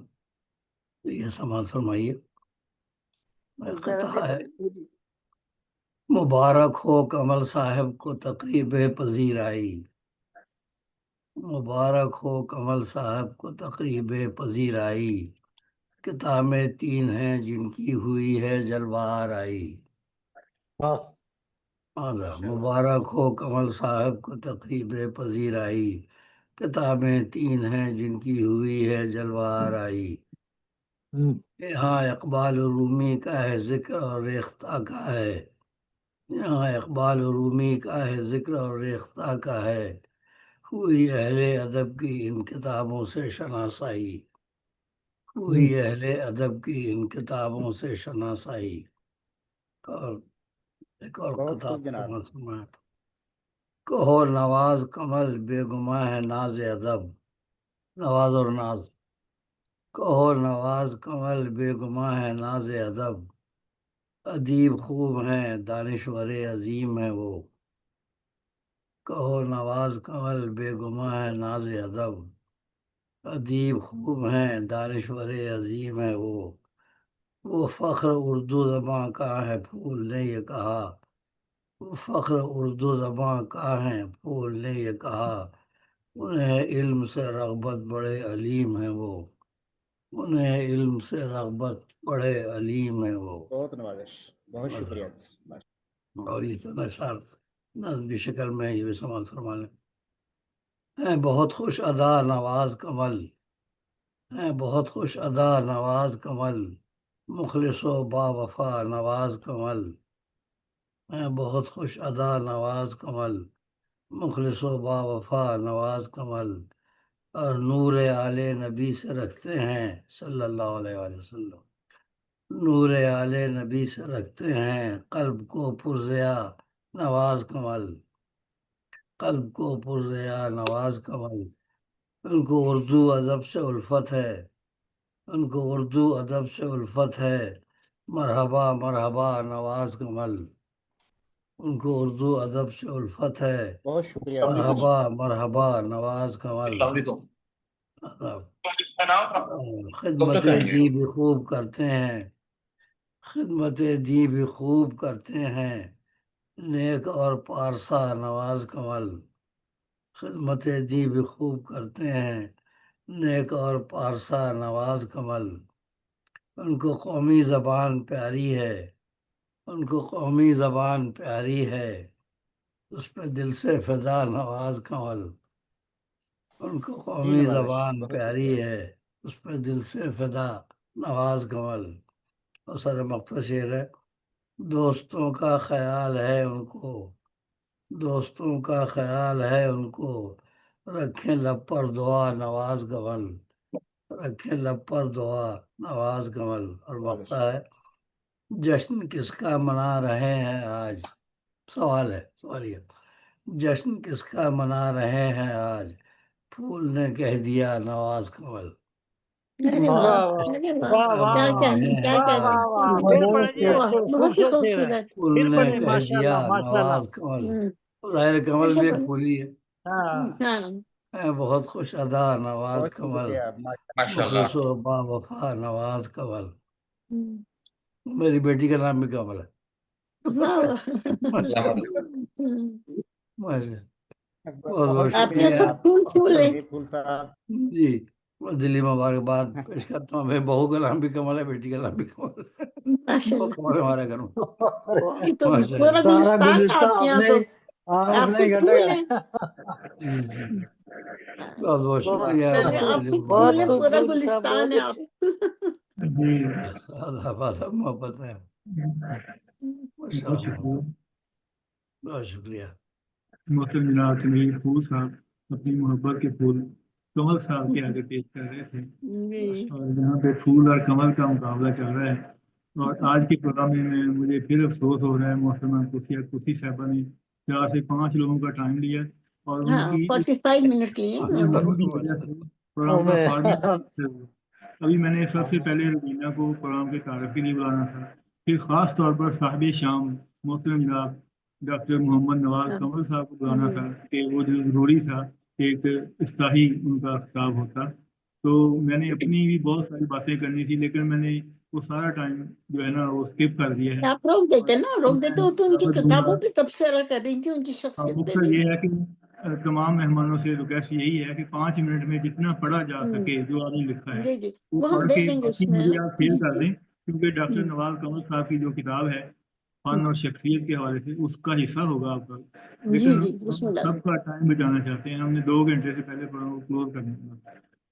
تو یہ سماعت فرمائیے۔ خطا ہے: مبارک ہو کمل صاحب کو تقریب پذیرائی، مبارک ہو کمل صاحب کو تقریب پذیرائی، کتابیں 3 ہیں جن کی ہوئی ہے جلوہ آرائی۔ مبارک ہو کمل صاحب کو تقریب پذیرائی، کتابیں 3 ہیں جن کی ہوئی ہے جلوہ آرائی۔ یہاں اقبال رومی کا ہے ذکر اور ریختہ کا ہے، یہاں اقبال رومی کا ہے ذکر اور ریختہ کا ہے، ہوئی اہل ادب کی ان کتابوں سے شناسائی، ہوئی اہل ادب کی ان کتابوں سے شناسائی۔ اور ایک اور کتاب کہو نواز کمل بے گماں ہے ناز ادب، نواز اور ناز، کہو نواز کمل بے گماں ہے ناز ادب، ادیب خوب ہیں دانشور عظیم ہے وہ، کہو نواز کمل بے گماں ہے ناز ادب، ادیب خوب ہیں دانشور عظیم ہے وہ فخر اردو زباں کا ہے پھول نے یہ کہا، وہ فخر اردو زباں کا ہے پھول نے یہ کہا، انہیں علم سے رغبت بڑے علیم ہے وہ، انہیں علم سے رغبت بڑے علیم ہے وہ۔ بہت نوازش، بہت شکریہ۔ اور یہ تو نشار نظمی شکل میں یہ بھی سماعت فرما لیں۔ ہیں بہت خوش ادا نواز کمل، ہیں بہت خوش ادا نواز کمل، مخلص و با وفا نواز کمل، ہیں بہت خوش ادا نواز کمل، مخلص و با وفا نواز کمل، اور نور آل نبی سے رکھتے ہیں صلی اللہ علیہ وآلہ وسلم، نور آل نبی سے رکھتے ہیں قلب کو پرزیا نواز کمل، قلب کو پرزیا نواز کمل، ان کو اردو ادب سے الفت ہے، ان کو اردو ادب سے الفت ہے، مرحبا مرحبا نواز کمل، ان کو اردو ادب سے الفت ہے، بہت شکریہ۔ مرحبا مرحبا نواز کمل۔ السلام علیکم۔ خدمت دی بھی خوب کرتے ہیں، خدمت دی بھی خوب کرتے ہیں، نیک اور پارسا نواز کمل، خدمت دی بھی خوب کرتے ہیں، نیک اور پارسا نواز کمل، ان کو قومی زبان پیاری ہے، ان کو قومی زبان پیاری ہے، اس پہ دل سے فدا نواز کمل، ان کو قومی زبان پیاری ہے، اس پہ دل سے فدا نواز کمل۔ اور سر مقطع شعر ہے: دوستوں کا خیال ہے ان کو، دوستوں کا خیال ہے ان کو، رکھیں لب پر دعا نواز کمل، رکھیں لب پر دعا نواز کمل۔ اور مقطع ہے: جشن کس کا منا رہے ہیں آج، سوال ہے، سوالیہ، جشن کس کا منا رہے ہیں آج، پھول نے کہہ دیا نواز کمل، واہ واہ واہ کیا واہ کیا واہ واہ واہ، پھر پڑھیں جی، بہت ہی خوبصورت شعر ہے، خوبصورت۔ پھول پھر نے پڑھیں، کہہ ماشاء دیا اللہ ماشاء اللہ۔ نواز کمل۔ ظاہر کمل بھی ایک پھول ہی ہے۔ ہاں ہے بہت خوش ادا نواز بہت کمل، شکریہ۔ ماشاء اللہ۔ مخلص و با وفا نواز کمل۔ میری بیٹی کا نام بھی کمل ہے۔ بہت بہت آپ کے شکریہ سب پھول پھول ہیں۔ پھول صاحب، جی، میں دلی مبارکباد پیش کرتا ہوں۔ میرے بہو کا نام بھی کمل ہے، بیٹی کا نام بھی کمل ہے، ماشاء دو کمل ہے ہمارے گھر میں۔ یہ تو ماشاء پورا اللہ۔ سارا گلستان گلستان آپ کے یہاں تو آپ نے خود گھٹا پھول ہیں۔ جی جی، بہت بہت شکریہ۔ چلیے آپ دلی خود پھول بہت ہیں، مبارکباد۔ پورا خوبصورت صاحب، گلستان بہت ہے آپ۔ اچھے۔ آدھا آدھا محبت ہے، ماشاء اللہ، بہت شکریہ۔ محترم جناب تمیم پھول صاحب اپنی محبت کے پھول کمل صاحب کے آگے پیش کر رہے تھے، جی اور یہاں پہ پھول اور کمل کا مقابلہ چل رہا ہے۔ اور آج کے پروگرام میں مجھے پھر افسوس ہو رہا ہے محترمہ کوسی صاحبہ نے 4 سے 5 لوگوں کا ٹائم لیا اور ان ہاں کی 45 منٹ لیے انہوں نے۔ کی وجہ سے پروگرام کا فارمیٹ ابھی میں نے سب سے پہلے روبینہ کو پروگرام کے تعارف کے لیے بلانا تھا، پھر خاص طور پر صاحب شام محترم جناب ڈاکٹر محمد نواز کمل صاحب کو بلانا تھا کہ وہ جو ضروری تھا ایک افتتاحی ان کا خطاب ہوتا، تو میں نے اپنی بھی بہت ساری باتیں کرنی تھی لیکن میں نے وہ سارا ٹائم جو ہے نا وہ اسکپ کر دیا ہے۔ آپ روک دیتے نا، روک دیتے ہو تو ان کی دعوت دوں کتابوں گا، پہ تبصرہ کر رہی تھی، ان کی شخصیت پہ مقصد نہیں۔ یہ ہے کہ تمام مہمانوں سے ریکویسٹ یہی ہے کہ 5 منٹ میں جتنا پڑھا جا سکے جو آپ نے لکھا ہے جی جی وہ وہ ہم پڑھ کے دیکھ لیں گے اس باقی میں مجھے آپ فیل جی کر جی دیں، کیونکہ ڈاکٹر نواز کمل صاحب کی جو کتاب ہے فن اور شخصیت کے حوالے سے اس کا حصہ ہوگا آپ کا، جی لیکن جی بسم ہم اللہ۔ سب کا ٹائم بچانا چاہتے ہیں، ہم نے 2 گھنٹے سے پہلے پروگرام کلوز کرنے کا۔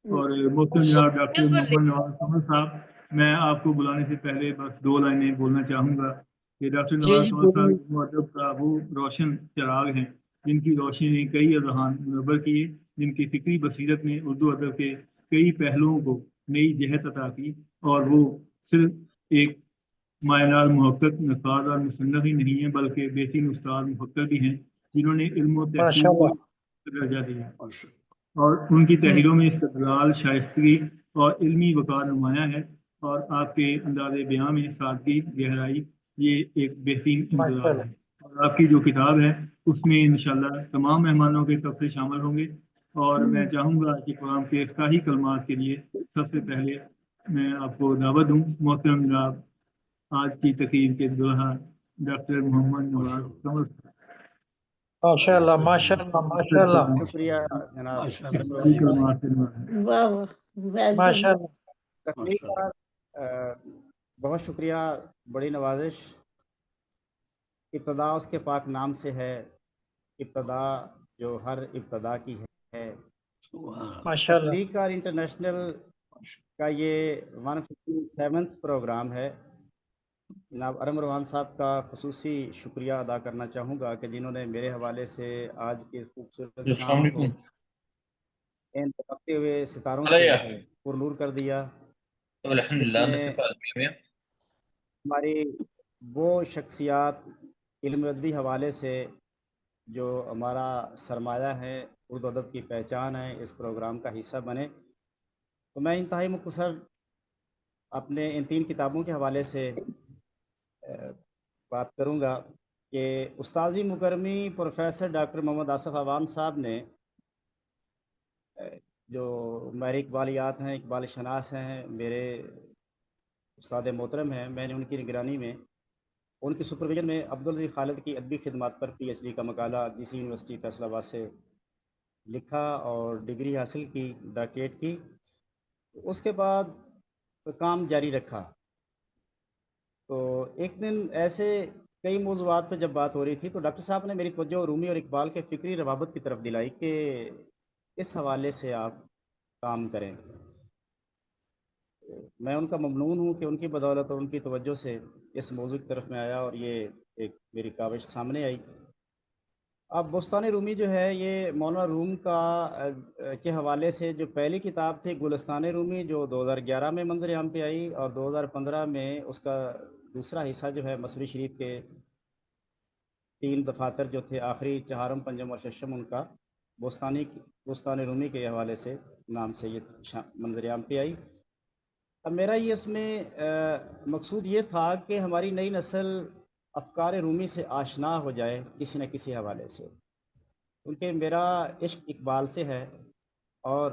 اور محترم جناب ڈاکٹر محمد نواز کمل صاحب، میں آپ کو بلانے سے پہلے بس 2 لائنیں بولنا چاہوں گا کہ ڈاکٹر جی نواز جی کمل صاحب ادب کا وہ روشن چراغ ہیں جن کی روشنی نے کئی اذہان منور کیے، جن کی فکری بصیرت نے اردو ادب کے کئی پہلوؤں کو نئی جہت عطا کی، اور وہ صرف ایک مائنار محقق نقاد اور مصنف ہی نہیں ہیں بلکہ بہترین استاد محقق بھی ہیں جنہوں نے علم و ماشاء تحقیق کو اللہ۔ درجہ دیا، اور ان کی تحریروں میں استدلال، شائستگی اور علمی وقار نمایاں ہے، اور آپ کے انداز بیان میں سادگی، گہرائی، یہ ایک بہترین ماشاء امتزاج اللہ۔ ہے۔ اور آپ کی جو کتاب ہے اس میں انشاءاللہ تمام مہمانوں کے طبقے شامل ہوں گے، اور میں چاہوں گا کہ پروگرام کے افتتاحی کلمات کے لیے سب سے پہلے میں آپ کو دعوت دوں محترم جناب آج کی تقریر کے دلہا ڈاکٹر محمد نواز کمل صاحب۔ ماشاء اللہ ماشاء اللہ ماشاء اللہ شکریہ جناب ماشاء افتتاحی اللہ کلمات سے نوازیں۔ واہ واہ ویل ڈن۔ ماشاء اللہ۔ تقریر کا بہت شکریہ، بڑی نوازش۔ ابتدا اس کے پاک نام سے ہے، ابتدا جو ہر ابتدا کی ہے۔ ماشاء اللہ۔ تخلیق انٹرنیشنل کا یہ 157 پروگرام ہے۔ جناب ارم روحان صاحب کا خصوصی شکریہ ادا کرنا چاہوں گا کہ جنہوں نے میرے حوالے سے آج کی خوبصورت شام کو ان چمکتے ہوئے ستاروں سے پرنور کر دیا، جس میں ہماری وہ شخصیات علم ادبی حوالے سے جو ہمارا سرمایہ ہے، اردو ادب کی پہچان ہے، اس پروگرام کا حصہ بنے۔ تو میں انتہائی مختصر اپنے ان 3 کتابوں کے حوالے سے بات کروں گا کہ استاذی مکرمی پروفیسر ڈاکٹر محمد آصف عوان صاحب نے جو میرے اقبالیات ہیں، اقبال شناس ہیں، میرے استاد محترم ہیں، میں نے ان کی نگرانی میں ان کی سپرویژن میں عبدالعزیز خالد کی ادبی خدمات پر پی ایچ ڈی کا مقالہ DC یونیورسٹی فیصل آباد سے لکھا اور ڈگری حاصل کی، ڈاکٹریٹ کی۔ اس کے بعد کام جاری رکھا۔ تو ایک دن ایسے کئی موضوعات پہ جب بات ہو رہی تھی تو ڈاکٹر صاحب نے میری توجہ رومی اور اقبال کے فکری روابط کی طرف دلائی کہ اس حوالے سے آپ کام کریں۔ میں ان کا ممنون ہوں کہ ان کی بدولت اور ان کی توجہ سے اس موضوع کی طرف میں آیا اور یہ ایک میری کاوش سامنے آئی۔ اب بستان رومی جو ہے یہ مولانا روم کا کے حوالے سے جو پہلی کتاب تھی گلستان رومی، جو 2011 میں منظر عام پہ آئی، اور 2015 میں اس کا دوسرا حصہ جو ہے مصری شریف کے 3 دفاتر جو تھے، آخری چہارم، پنجم اور ششم، ان کا بستان رومی کے حوالے سے نام سے یہ منظر عام پہ آئی۔ اب میرا یہ اس میں مقصود یہ تھا کہ ہماری نئی نسل افکار رومی سے آشنا ہو جائے کسی نہ کسی حوالے سے، کیونکہ میرا عشق اقبال سے ہے اور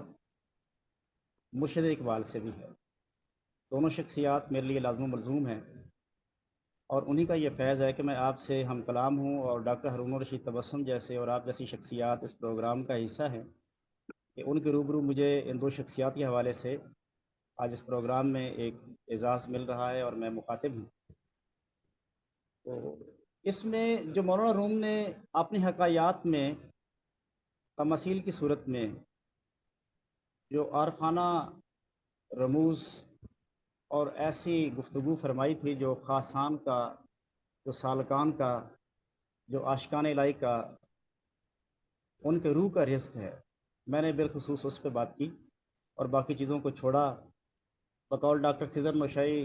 مرشد اقبال سے بھی ہے۔ دونوں شخصیات میرے لیے لازم و ملزوم ہیں، اور انہی کا یہ فیض ہے کہ میں آپ سے ہم کلام ہوں، اور ڈاکٹر ہارون الرشید تبسم جیسے اور آپ جیسی شخصیات اس پروگرام کا حصہ ہیں کہ ان کے روبرو مجھے ان 2 شخصیات کے حوالے سے آج اس پروگرام میں ایک اعزاز مل رہا ہے، اور میں مخاطب ہوں۔ تو اس میں جو مولانا روم نے اپنی حکایات میں تمثیل کی صورت میں جو عارفانہ رموز اور ایسی گفتگو فرمائی تھی جو خاصان کا، جو سالکان کا، جو عاشقان الہی کا، ان کے روح کا رزق ہے، میں نے بالخصوص اس پہ بات کی اور باقی چیزوں کو چھوڑا۔ بقول ڈاکٹر خضر نوشائی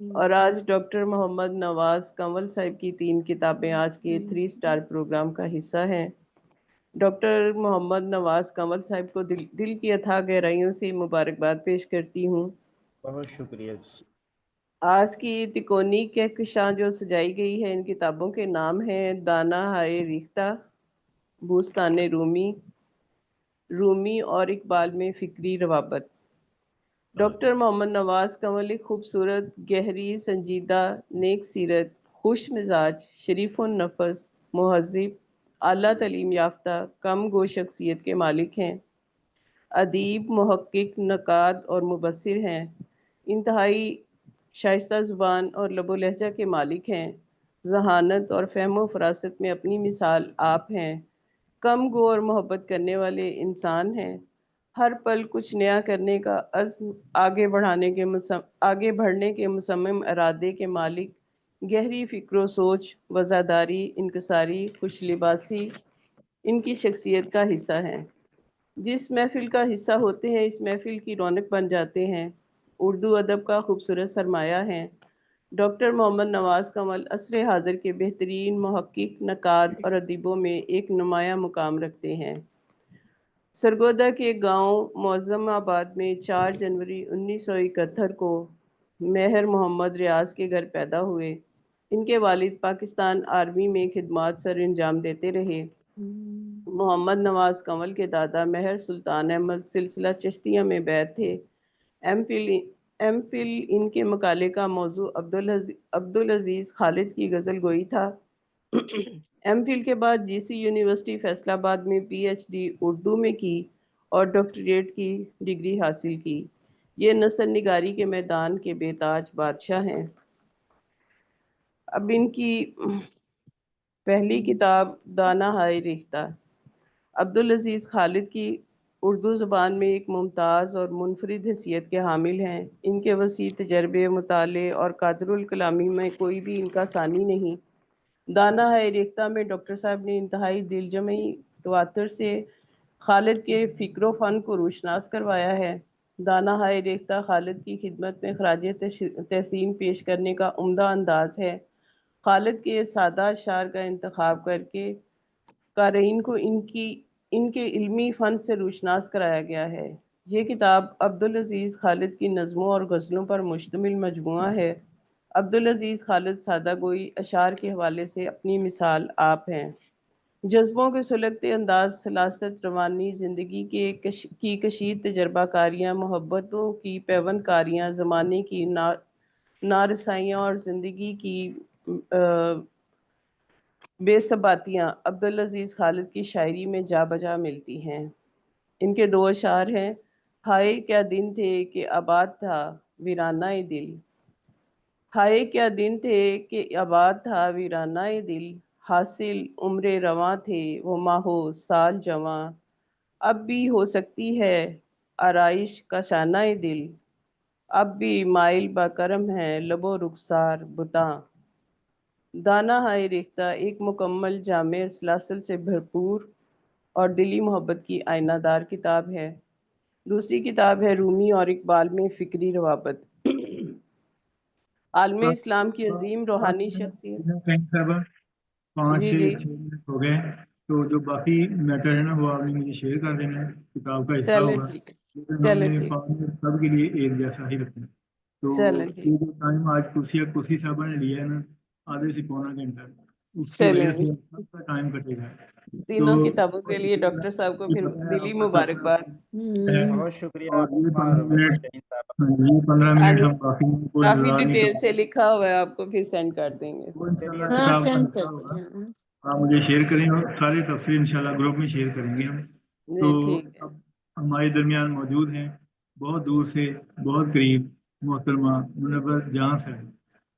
اور آج ڈاکٹر محمد نواز کنول صاحب کی 3 کتابیں آج کے 3 سٹار پروگرام کا حصہ ہیں۔ ڈاکٹر محمد نواز کنول صاحب کو دل کی اتھاہ گہرائیوں سے مبارکباد پیش کرتی ہوں۔ بہت شکریہ۔ آج کی تکونی کہکشاں جو سجائی گئی ہے، ان کتابوں کے نام ہیں دانہ ہائے ریختہ، بوستان رومی اور اقبال میں فکری روابط۔ ڈاکٹر محمد نواز کنول ایک خوبصورت، گہری، سنجیدہ، نیک سیرت، خوش مزاج، شریف النفس، مہذب، اعلیٰ تعلیم یافتہ، کم گو شخصیت کے مالک ہیں۔ ادیب، محقق، نقاد اور مبصر ہیں۔ انتہائی شائستہ زبان اور لب و لہجہ کے مالک ہیں۔ ذہانت اور فہم و فراست میں اپنی مثال آپ ہیں۔ کم گو اور محبت کرنے والے انسان ہیں۔ ہر پل کچھ نیا کرنے کا عزم، آگے بڑھنے کے مصمم ارادے کے مالک، گہری فکر و سوچ، وزاداری، انکساری، خوش لباسی ان کی شخصیت کا حصہ ہیں۔ جس محفل کا حصہ ہوتے ہیں اس محفل کی رونق بن جاتے ہیں۔ اردو ادب کا خوبصورت سرمایہ ہیں۔ ڈاکٹر محمد نواز کنول عصر حاضر کے بہترین محقق، نقاد اور ادیبوں میں ایک نمایاں مقام رکھتے ہیں۔ سرگودا کے گاؤں معظم آباد میں 4 جنوری 1971 کو مہر محمد ریاض کے گھر پیدا ہوئے۔ ان کے والد پاکستان آرمی میں خدمات سر انجام دیتے رہے۔ محمد نواز کنول کے دادا مہر سلطان احمد سلسلہ چشتیہ میں بیعت تھے۔ ایم فل ان کے مقالے کا موضوع عبدالعزیز خالد کی غزل گوئی تھا۔ ایم فل کے بعد جی سی یونیورسٹی فیصل آباد میں پی ایچ ڈی اردو میں کی اور ڈاکٹریٹ کی ڈگری حاصل کی۔ یہ نثر نگاری کے میدان کے بے تاج بادشاہ ہیں۔ اب ان کی پہلی کتاب دانہ ہائے ریختہ عبدالعزیز خالد کی اردو زبان میں ایک ممتاز اور منفرد حیثیت کے حامل ہیں۔ ان کے وسیع تجربے، مطالعے اور قادر الکلامی میں کوئی بھی ان کا ثانی نہیں۔ دانہ ہائے ریختہ میں ڈاکٹر صاحب نے انتہائی دل جمعی تواتر سے خالد کے فکر و فن کو روشناس کروایا ہے۔ دانہ ہائے ریختہ خالد کی خدمت میں خراج تحسین پیش کرنے کا عمدہ انداز ہے۔ خالد کے سادہ اشعار کا انتخاب کر کے قارئین کو ان کے علمی فن سے روشناس کرایا گیا ہے۔ یہ کتاب عبدالعزیز خالد کی نظموں اور غزلوں پر مشتمل مجموعہ ہے۔ عبدالعزیز خالد سادہ گوئی اشعار کے حوالے سے اپنی مثال آپ ہیں۔ جذبوں کے سلگتے انداز، سلاست، روانی زندگی کی کشید تجربہ کاریاں، محبتوں کی پیوند کاریاں، زمانے کی نارسائیاں اور زندگی کی بے ثباتیاں عبدالعزیز خالد کی شاعری میں جا بجا ملتی ہیں۔ ان کے 2 اشعار ہیں: ہائے کیا دن تھے کہ آباد تھا ویرانہ دل، ہائے کیا دن تھے کہ آباد تھا ویرانہ دل، حاصل عمر رواں تھے وہ ماہو سال جواں، اب بھی ہو سکتی ہے آرائش کا شانہ دل، اب بھی مائل با کرم ہے لب و رخسار بتاں۔ دانہ ہائے ریختہ ایک مکمل، جامع، سلاسل سے بھرپور اور دلی محبت کی آئینہ دار کتاب ہے۔ دوسری کتاب ہے رومی اور اقبال میں فکری روابط۔ عالم اسلام کی عظیم روحانی شخصیت۔ 5 جی سے جی 6 منٹ ہو گئے، تو جو باقی میٹر ہے نا وہ آپ نے مجھے شیئر کر دینا ہے، کتاب کا حصہ چلے ہوگا، ٹھیک، لیکن ہم چلے نے ٹھیک، 5 منٹ سب کے لیے ایک جیسا ہی رکھنا ہے۔ تو چلے ٹھیک، یہ جو ٹائم آج کرسی صاحبہ نے لیا ہے نا، آدھے سے پونا گھنٹہ، اس کی وجہ چلیں گے سے سب کا ٹائم کٹے گا۔ تینوں تو کتابوں کے لیے ڈاکٹر صاحب کو پھر پتہ ہے دلی آپ کا مبارکباد۔ ہے، بہت شکریہ اور یہ عظمہ 15 ربیہ منٹ شہین صاحب۔ یہ 15 منٹ ہم باقی کو کافی انتظار نہیں ڈیٹیل کریں سے گے، لکھا ہوا ہے، آپ کو پھر سینڈ کر دیں گے۔ وہ چلیے انشاءاللہ ہاں کتاب کا سینڈ حصہ کرتے ہوگا، ہیں۔ آپ مجھے شیئر کریں اور ساری تفصیل انشاءاللہ گروپ میں شیئر کریں گے ہم۔ تو جی ٹھیک ہے۔ اب ہمارے درمیان موجود ہیں بہت دور سے بہت قریب محترمہ منور جہاں صاحب،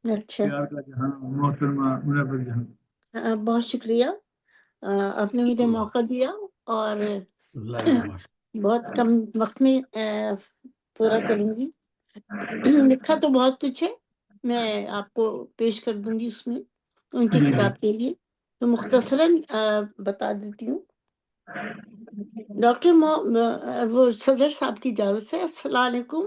اچھا، پیار کا جہاں، محترمہ منور جہاں۔ بہت شکریہ، آپ نے مجھے موقع دیا اور بہت کم وقت میں پورا کروں گی۔ لکھا تو بہت کچھ ہے، میں آپ کو پیش کر دوں گی اس میں ان کی جی جی کتاب کے لیے، تو مختصراً بتا دیتی ہوں۔ ڈاکٹر وہ صدر صاحب کی اجازت سے السلام علیکم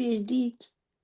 PhD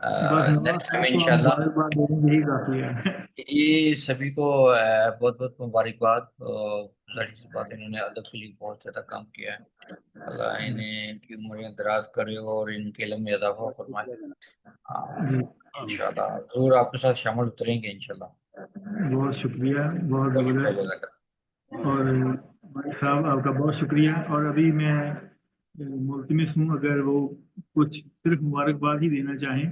نیکسٹ ٹائم انشاءاللہ یہی کافی ہے. یہ سبھی کو بہت بہت مبارکباد. ظاہر سی بات انہوں نے ادب کے لیے بہت زیادہ کام کیا ہے. اللہ انہیں ان کی عمریں دراز کرے اور ان کے علم میں اضافہ فرمائے. انشاءاللہ ضرور آپ کے ساتھ شامل اتریں گے انشاءاللہ. بہت شکریہ, بہت بہت شکریہ زبردست. جزاک اللہ. اور بھائی صاحب آپ کا بہت شکریہ. اور ابھی میں ملتمس ہوں اگر وہ کچھ صرف مبارکباد ہی دینا چاہیں.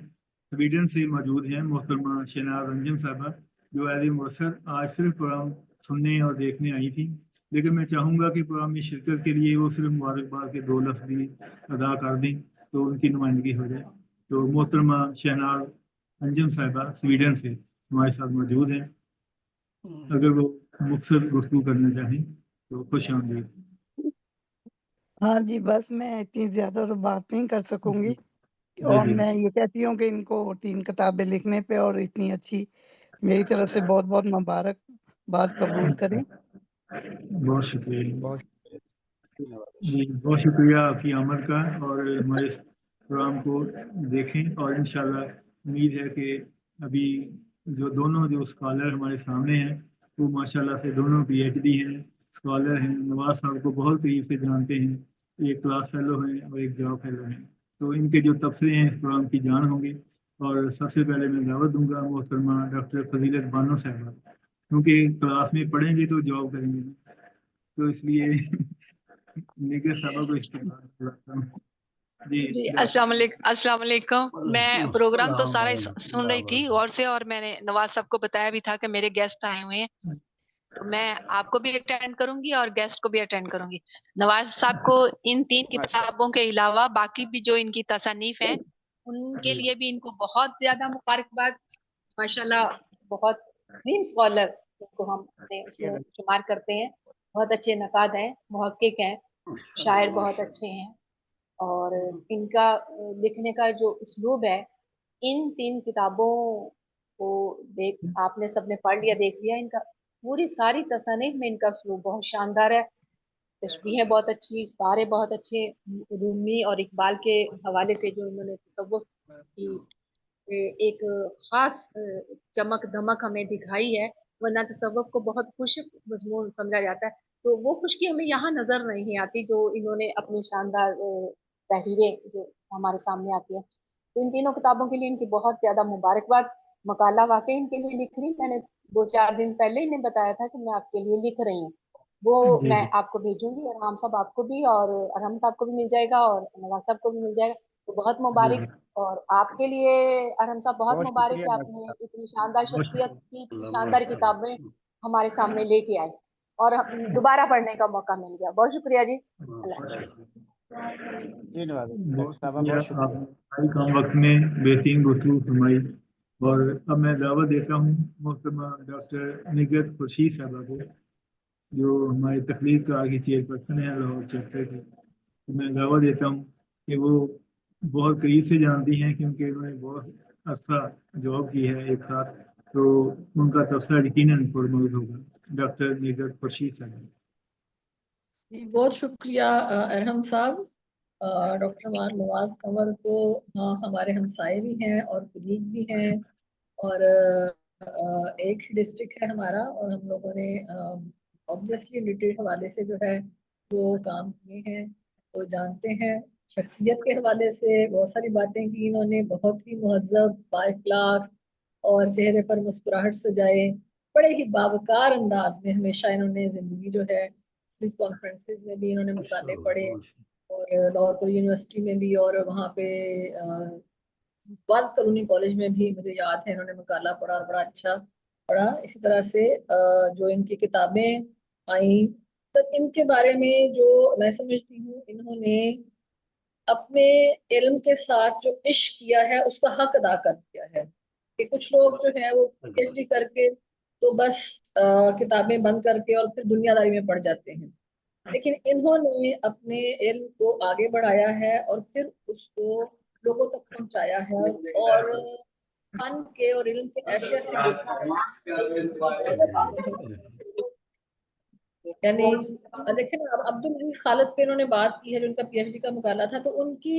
سویڈن سے موجود ہیں محترمہ شہناز انجم صاحبہ, جو ایز اے مؤثر آج صرف پروگرام سننے اور دیکھنے آئی تھی, لیکن میں چاہوں گا کہ پروگرام میں شرکت کے لیے وہ صرف مبارکباد کے 2 لفظ بھی ادا کر دیں تو ان کی نمائندگی ہو جائے. تو محترمہ شہناز انجم صاحبہ سویڈن سے ہمارے ساتھ موجود ہیں, اگر وہ مختصر گفتگو کرنا چاہیں تو خوش آمدید. ہاں جی, بس میں اتنی زیادہ تو بات نہیں کر سکوں گی, اور میں یہ کہتی ہوں کہ ان کو 3 کتابیں لکھنے پہ اور اتنی اچھی میری طرف سے بہت بہت مبارک بات قبول کریں. بہت شکریہ. جی بہت شکریہ آپ کی آمد کا, اور ہمارے پروگرام کو دیکھیں. اور انشاءاللہ امید ہے کہ ابھی جو اسکالر ہمارے سامنے ہیں وہ ماشاءاللہ سے دونوں PhD ہیں, اسکالر ہیں. نواز صاحب کو بہت قریب سے جانتے ہیں, ایک کلاس فیلو ہیں اور ایک جاب فیلو ہیں. تو ان کے جو تبصرے ہیں اس پروگرام کی جان ہوں گے. اور سب سے پہلے میں دعوت دوں گا محترمہ ڈاکٹر فضیلت بانو صاحبہ, کیونکہ کلاس میں پڑھیں گے تو جاب کریں گے, تو اس لیے نیگر صاحبہ کو استعمال کرتا ہوں. جی السلام علیکم. میں پروگرام تو سارا سن رہی تھی غور سے, اور میں نے نواز صاحب کو بتایا بھی تھا کہ میرے گیسٹ آئے ہوئے ہیں, تو میں آپ کو بھی اٹینڈ کروں گی اور گیسٹ کو بھی اٹینڈ کروں گی. نواز صاحب کو ان 3 کتابوں کے علاوہ باقی بھی جو ان کی تصانیف ہیں ان کے لیے بھی ان کو بہت زیادہ مبارکباد. ماشاءاللہ بہت اسکالر کو ہم اس میں شمار کرتے ہیں. بہت اچھے نقاد ہیں, محقق ہیں, شاعر بہت اچھے ہیں, اور ان کا لکھنے کا جو اسلوب ہے, ان 3 کتابوں کو آپ نے سب نے پڑھ لیا, دیکھ لیا. ان کا پوری ساری تصانیف میں ان کا اسلوب بہت شاندار ہے. تشبیہیں بہت اچھی, ستارے بہت اچھے, رومی اور اقبال کے حوالے سے جو انہوں نے تصوف کی ایک خاص چمک دمک ہمیں دکھائی ہے, ورنہ تصوف کو بہت خشک مضمون سمجھا جاتا ہے, تو وہ خشکی ہمیں یہاں نظر نہیں آتی جو انہوں نے اپنی شاندار تحریریں جو ہمارے سامنے آتی ہیں. ان 3 کتابوں کے لیے ان کی بہت زیادہ مبارکباد. مقالہ واقعی ان کے لیے لکھ رہی, میں نے 2-4 دن پہلے انہیں بتایا تھا کہ میں آپ کے لیے لکھ رہی ہوں, وہ میں آپ کو بھیجوں گی. ارحم صاحب آپ کو بھی, اور ارحم صاحب کو بھی مل جائے گا, اور نواز صاحب کو بھی مل جائے گا. تو بہت مبارک. اور آپ کے لیے ارحم صاحب بہت مبارک کہ آپ نے اتنی شاندار شخصیت کی اتنی شاندار کتابیں ہمارے سامنے لے کے آئی, اور دوبارہ پڑھنے کا موقع مل گیا. بہت شکریہ جی. بہت کم وقت میں بہترین گفتگو فرمائی. اور اب میں دعوت دیتا ہوں محترمہ ڈاکٹر نگہت خورشید صاحبہ کو, جو ہماری تقریر کا آگے چیئر پرسن ہے لاہور چیپٹر کے. میں دعوت دیتا ہوں کہ وہ بہت قریب سے جانتی ہیں کیونکہ انہوں نے بہت عرصہ جاب کی ہے ایک ساتھ, تو ان کا تبصرہ یقیناً پرموز ہوگا. ڈاکٹر نگہت خورشید صاحبہ. بہت شکریہ ارحم صاحب. ڈاکٹر نواز قمر تو ہمارے ہمسائے بھی ہیں اور کلیگ بھی ہیں, اور ایک ڈسٹرکٹ ہے ہمارا, اور ہم لوگوں نے obviously لٹریٹ حوالے سے جو ہے وہ کام کیے ہیں, تو جانتے ہیں. شخصیت کے حوالے سے بہت ساری باتیں کی انہوں نے, بہت ہی مہذب, بااخلاق, اور چہرے پر مسکراہٹ سجائے بڑے ہی باوقار انداز میں ہمیشہ انہوں نے زندگی جو ہے, کانفرنسز میں بھی انہوں نے مقالے پڑھے, اور لاہور یونیورسٹی میں بھی, اور وہاں پہ وال کالونی کالج میں بھی مجھے یاد ہے انہوں نے مقالہ پڑھا اور بڑا اچھا پڑھا. اسی طرح سے جو ان کی کتابیں آئیں, تب ان کے بارے میں جو میں سمجھتی ہوں انہوں نے اپنے علم کے ساتھ جو عشق کیا ہے اس کا حق ادا کر دیا ہے. کہ کچھ لوگ جو ہے وہ PhD کر کے تو بس کتابیں بند کر کے اور پھر دنیا داری میں پڑ جاتے ہیں, لیکن انہوں نے اپنے علم کو آگے بڑھایا ہے اور پھر اس کو لوگوں تک پہنچایا ہے, اور فن کے اور علم کے ایسے ایسے یعنی دیکھیں نا, عبدالعزیز خالد پہ انہوں نے بات کی ہے جو ان کا PhD کا مقالہ تھا, تو ان کی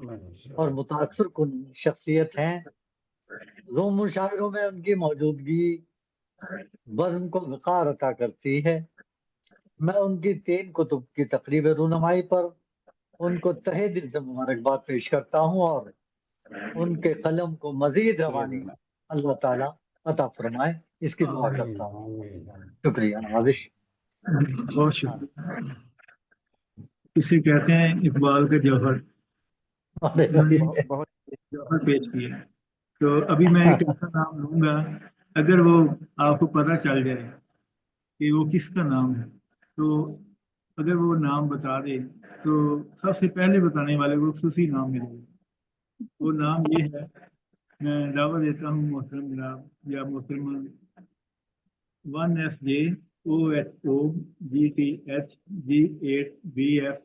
اور متاثر کن شخصیت ہیں. روم مشاعروں میں ان کی موجودگی بزم کو وقار عطا کرتی ہے. میں ان کی 3 کتب کی تقریب رونمائی پر ان کو تہہ دل سے مبارکباد پیش کرتا ہوں اور ان کے قلم کو مزید روانی اللہ تعالیٰ عطا فرمائے، اس کی دعا کرتا ہوں. شکریہ. نوازش. بہت شکریہ. اسے کہتے ہیں اقبال کا جوہر. جوہر پیش کیا. تو ابھی میں ایک ایسا نام لوں گا، اگر وہ آپ کو پتہ چل جائے کہ وہ کس کا نام ہے، تو اگر وہ نام بتا دے تو سب سے پہلے بتانے والے کو خصوصی نام ملے گا. وہ نام یہ ہے، میں دعویٰ دیتا ہوں محترم جناب یا محترم 1SJOHOGTHG8BF/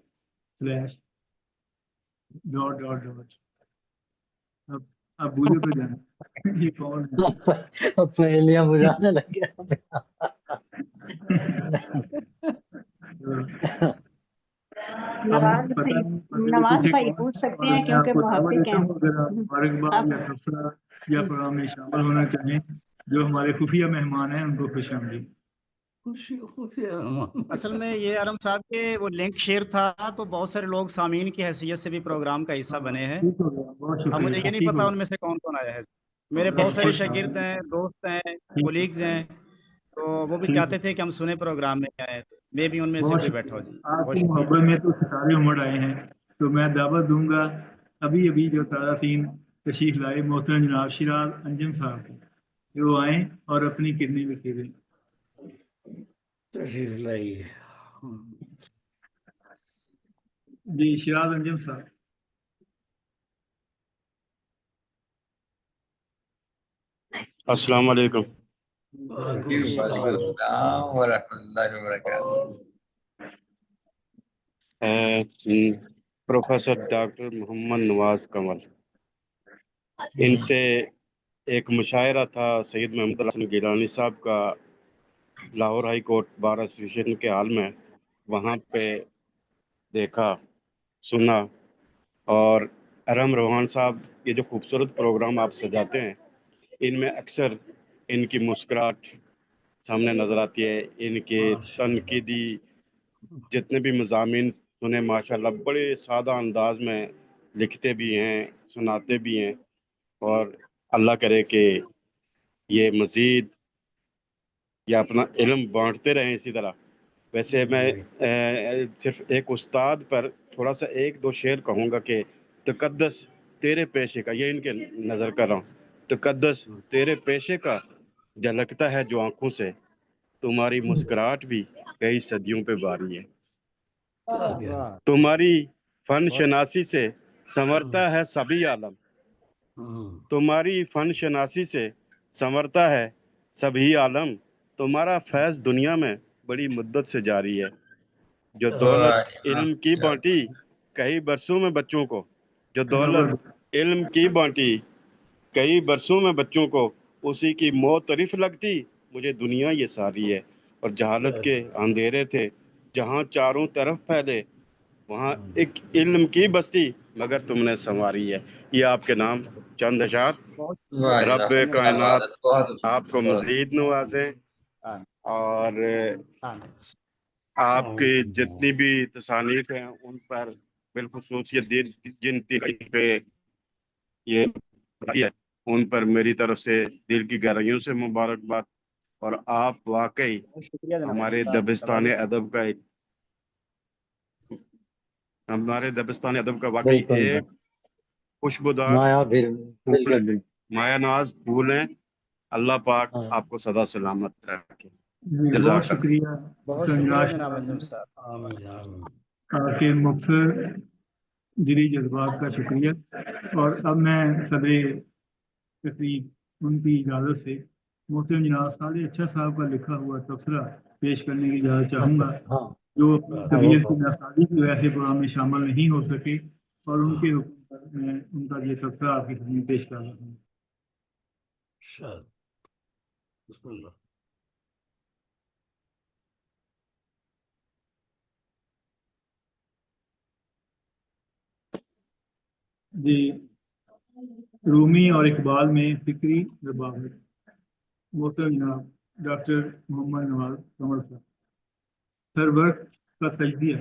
اب بولے تو جانا یہ کون ہے. پہلیاں بجانے لگے. نواز بھائی پوچھ سکتے ہیں کیونکہ محقق ہیں. اگر آپ مبارکباد یا تبصرہ یا پروگرام میں شامل ہونا چاہیں، جو ہمارے خفیہ مہمان ہیں ان کو خوش آمدید. اصل میں یہ ارم صاحب کے وہ لنک شیئر تھا تو بہت سارے لوگ سامعین کی حیثیت سے بھی پروگرام کا حصہ بنے ہیں. اب مجھے یہ نہیں پتا ان میں سے کون کون آیا ہے. میرے بہت سارے شاگرد ہیں، دوست ہیں، کولیگز ہیں، تو وہ بھی چاہتے تھے کہ ہم سنیں پروگرام میں آئے، تو میں بھی ان میں سے کوئی بیٹھا ہوں. جی آپ کی محبت میں تو ستارے امڑ آئے ہیں. تو میں دعوت دوں گا ابھی جو تازہ تین تشریف لائے محترم جناب شیراز انجم صاحب کو، جو آئیں اور اپنی کرنی بکھیریں. تشریف لائیے. جی شیراز انجم صاحب. السلام علیکم. وعلیکم السلام ورحمۃ اللہ وبرکاتہ. پروفیسر ڈاکٹر محمد نواز کمل، ان سے ایک مشاعرہ تھا سید محمد الحسن گیلانی صاحب کا Lahore high court bar association کے حال میں، وہاں پہ دیکھا سنا. اور ارم روحان صاحب یہ جو خوبصورت پروگرام آپ سجاتے ہیں، ان میں اکثر ان کی مسکراہٹ سامنے نظر آتی ہے. ان کے تنقیدی جتنے بھی مضامین سنے ماشاءاللہ بڑے سادہ انداز میں لکھتے بھی ہیں، سناتے بھی ہیں، اور اللہ کرے کہ یہ مزید یا اپنا علم بانٹتے رہیں اسی طرح. ویسے میں صرف ایک استاد پر تھوڑا سا 1-2 شعر کہوں گا کہ تقدس تیرے پیشے کا، یہ ان کے نظر کر رہا ہوں. تقدس تیرے پیشے کا جھلکتا ہے جو آنکھوں سے، تمہاری مسکراہٹ بھی کئی صدیوں پہ باری ہے. تمہاری فن شناسی سے سنورتا ہے سبھی عالم، تمہاری فن شناسی سے سنورتا ہے سبھی عالم، تمہارا فیض دنیا میں بڑی مدت سے جاری ہے. جو دولت علم کی بانٹی کئی برسوں میں بچوں کو، جو دولت علم کی بانٹی کئی برسوں میں بچوں کو، اسی کی موت طریف لگتی مجھے دنیا یہ ساری ہے. اور جہالت کے اندھیرے تھے جہاں چاروں طرف پھیلے، وہاں ایک علم کی بستی مگر تم نے سنواری ہے. یہ آپ کے نام چند اشعار. رب کائنات آپ کو مزید نوازیں، اور آپ کی جتنی بھی تصانیف ہیں ان پر بالخصوص یہ جن پہ یہ ہے ان پر میری طرف سے دل کی گہرائیوں سے مبارکباد. اور آپ واقعی ہمارے دبستان ادب کا واقعی ایک خوشبودار مایا ناز پھول ہیں. اللہ پاک آپ کو سدا سلامت رکھے. بہت شکریہ. بہت شکریہ جناب انجم صاحب. آپ کے مختصر دلی جذبات کا شکریہ. اور اب میں صدر تقریب ان کی اجازت سے محترم جناب صالح اچھا صاحب کا لکھا ہوا تبصرہ پیش کرنے کی اجازت چاہوں گا، جو اپنی طبیعت کی ناسازی کی وجہ سے پروگرام میں شامل نہیں ہو سکے، اور ان کے حکم پر میں ان کا یہ تبصرہ آپ کی خدمت میں پیش کر رہا ہوں. بسم اللہ. جی، رومی اور اقبال میں فکری رباوت، محترم جناب ڈاکٹر محمد نواز قمر صاحب۔ سرور کا تجزیہ۔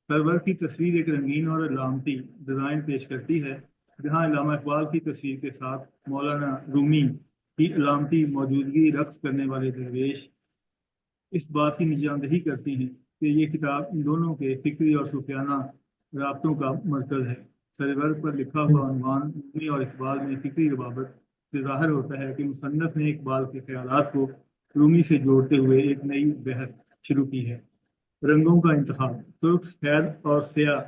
سرور کی تصویر ایک رنگین اور علامتی ڈیزائن پیش کرتی ہے، جہاں علامہ اقبال کی تصویر کے ساتھ مولانا رومی کی علامتی موجودگی رقص کرنے والے درویش اس بات کی نشاندہی کرتی ہیں کہ یہ کتاب ان دونوں کے فکری اور صوفیانہ رابطوں کا مرکز ہے۔ سرور پر لکھا ہوا عنوان رومی اور اقبال میں فکری روابط سے ظاہر ہوتا ہے کہ مصنف نے اقبال کے خیالات کو رومی سے جوڑتے ہوئے ایک نئی بحث شروع کی ہے۔ رنگوں کا انتخاب۔ سرخ، سفید اور سیاہ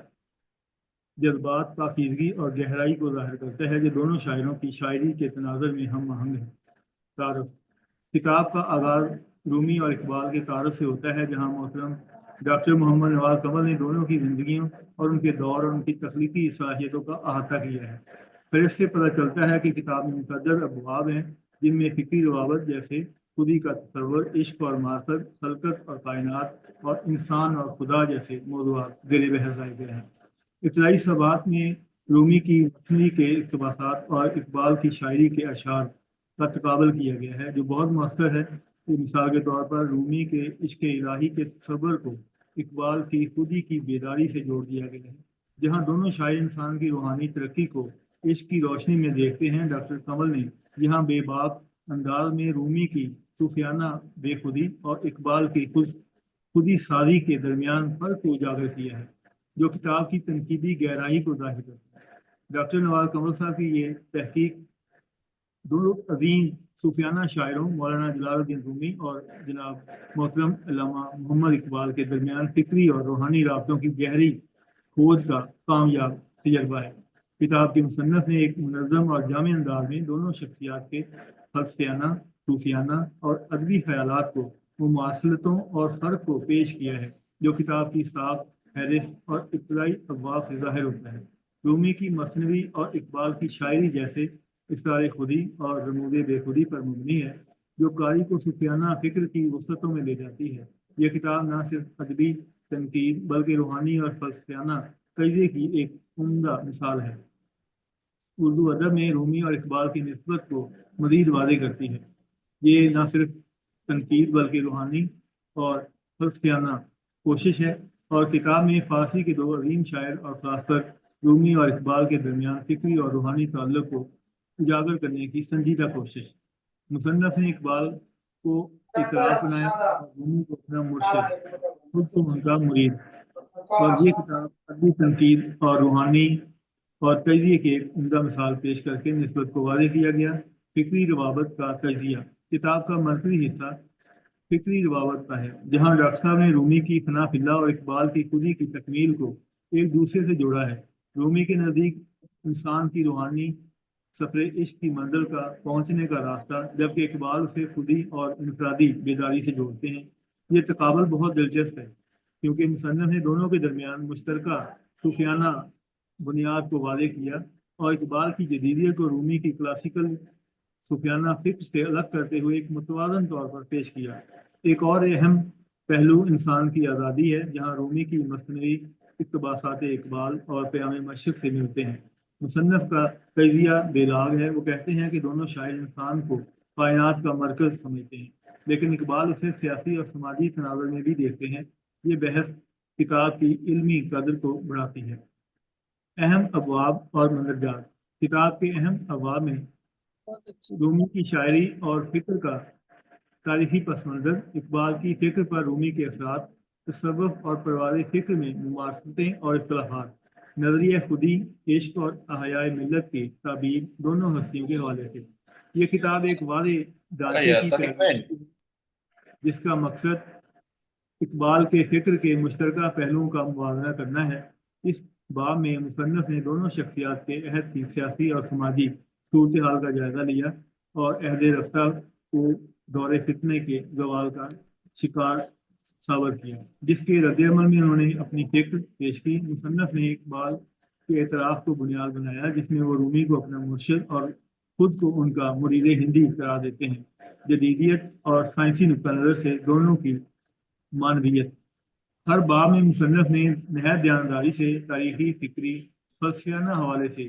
جذبات، پاکیزگی اور گہرائی کو ظاہر کرتا ہے جو دونوں شاعروں کی شاعری کے تناظر میں ہم آہنگ ہے۔ تعارف۔ کتاب کا آغاز رومی اور اقبال کے تعارف سے ہوتا ہے، جہاں محترم ڈاکٹر محمد نواز قمر نے دونوں کی زندگیوں اور ان کے دور اور ان کی تخلیقی صلاحیتوں کا احاطہ کیا ہے۔ پھر اس سے پتہ چلتا ہے کہ کتاب میں متعدد ابواب ہیں جن میں فکری روابط جیسے خودی کا تصور، عشق اور معرفت، خلقت اور کائنات اور انسان اور خدا جیسے موضوعات زیر بحث لائے گئے ہیں۔ ابتدائی صفحات میں رومی کی مصنوعی کے اقتباسات اور اقبال کی شاعری کے اشعار کا تقابل کیا گیا ہے، جو بہت مؤثر ہے۔ مثال کے طور پر رومی کے عشق الہی کے تصور کو اقبال کی خودی کی بیداری سے جوڑ دیا گیا ہے، جہاں دونوں شاعر انسان کی روحانی ترقی کو عشق کی روشنی میں دیکھتے ہیں۔ ڈاکٹر کمل نے یہاں بے باک انداز میں رومی کی صوفیانہ بے خودی اور اقبال کی خودی سازی کے درمیان فرق کو اجاگر کیا ہے، جو کتاب کی تنقیدی گہرائی کو ظاہر کرتا ہے۔ ڈاکٹر نواز قمر صاحب کی یہ تحقیق دو عظیم صوفیانہ شاعروں مولانا جلال الدین رومی اور جناب محترم علامہ محمد اقبال کے درمیان فکری اور روحانی رابطوں کی گہری کھوج کا کامیاب تجربہ ہے۔ کتاب کے مصنف نے ایک منظم اور جامع انداز میں دونوں شخصیات کے فلسفیانہ، صوفیانہ اور ادبی خیالات کو مماثلتوں اور فرق کو پیش کیا ہے، جو کتاب کی صاف فہرست اور ابتدائی ابواب سے ظاہر ہوتا ہے۔ رومی کی مثنوی اور اقبال کی شاعری جیسے اسرار خودی اور رموز بے خودی پر مبنی ہے، جو قاری کو صوفیانہ فکر کی وسعتوں میں لے جاتی ہے۔ یہ کتاب نہ صرف ادبی تنقید بلکہ روحانی اور فلسفیانہ تجزیے کی ایک عمدہ مثال ہے۔ اردو ادب میں رومی اور اقبال کی نسبت کو مزید واضح کرتی ہے۔ یہ نہ صرف تنقید بلکہ روحانی اور فلسفیانہ کوشش ہے، اور کتاب میں فارسی کے دو عظیم شاعر اور خاص کر رومی اور اقبال کے درمیان فکری اور روحانی تعلق کو اجاگر کرنے کی سنجیدہ کوشش۔ مصنف نے اقبال کو اعتراف بنایا اور رومی کو اپنا مرشد، خود کو ان کا مرید، اور یہ کتاب ادبی تنقید اور روحانی اور تجزیے کی ایک عمدہ مثال پیش کر کے نسبت کو واضح کیا گیا۔ فکری روابط کا تجزیہ۔ کتاب کا مرکزی حصہ فکری روابط کا ہے، جہاں ڈاکٹر صاحب نے رومی کی فنا فی اللہ اور اقبال کی خودی کی تکمیل کو ایک دوسرے سے جوڑا ہے۔ رومی کے نزدیک انسان کی روحانی سفر عشق کی منزل کا پہنچنے کا راستہ، جبکہ اقبال اسے خودی اور انفرادی بیداری سے جوڑتے ہیں۔ یہ تقابل بہت دلچسپ ہے کیونکہ مصنف نے دونوں کے درمیان مشترکہ صوفیانہ بنیاد کو واضح کیا اور اقبال کی جدیدیت کو رومی کی کلاسیکل صوفیانہ فکر سے الگ کرتے ہوئے ایک متوازن طور پر پیش کیا۔ ایک اور اہم پہلو انسان کی آزادی ہے، جہاں رومی کی مصنوعی اقتباسات اقبال اور پیام مشرق سے ملتے ہیں۔ مصنف کا تجزیہ بے لاگ ہے۔ وہ کہتے ہیں کہ دونوں شاعر انسان کو کائنات کا مرکز سمجھتے ہیں، لیکن اقبال اسے سیاسی اور سماجی تناظر میں بھی دیکھتے ہیں۔ یہ بحث کتاب کی علمی قدر کو بڑھاتی ہے۔ اہم ابواب اور مندرجات۔ کتاب کے اہم ابواب میں رومی کی شاعری اور فکر کا تاریخی پس منظر، اقبال کی فکر پر رومی کے اثرات، تصوف اور پرواز فکر میں مماثلتیں اور اختلافات، نظریہ خودی، عشق اور احیاء ملت کی تعبیر دونوں ہستیوں کے حوالے سے۔ یہ کتاب ایک واضح ڈانچے کی پیروی جس کا مقصد اقبال کے فکر کے مشترکہ پہلوؤں کا موازنہ کرنا ہے۔ اس باب میں مصنف نے دونوں شخصیات کے عہد کی سیاسی اور سماجی صورتحال کا جائزہ لیا اور عہد رفتہ کو دور فتنے کے زوال کا شکار تصور کیا، جس کے رد عمل میں انہوں نے اپنی فکر پیش کی۔ مصنف نے اقبال کے اعتراف کو بنیاد بنایا، جس میں وہ رومی کو اپنا مرشد اور خود کو ان کا مرید ہندی قرار دیتے ہیں۔ جدیدیت اور سائنسی نقطہ نظر سے دونوں کی معنویت۔ ہر باب میں مصنف نے نہایت دیانتداری سے تاریخی، فکری، فلسفیانہ حوالے سے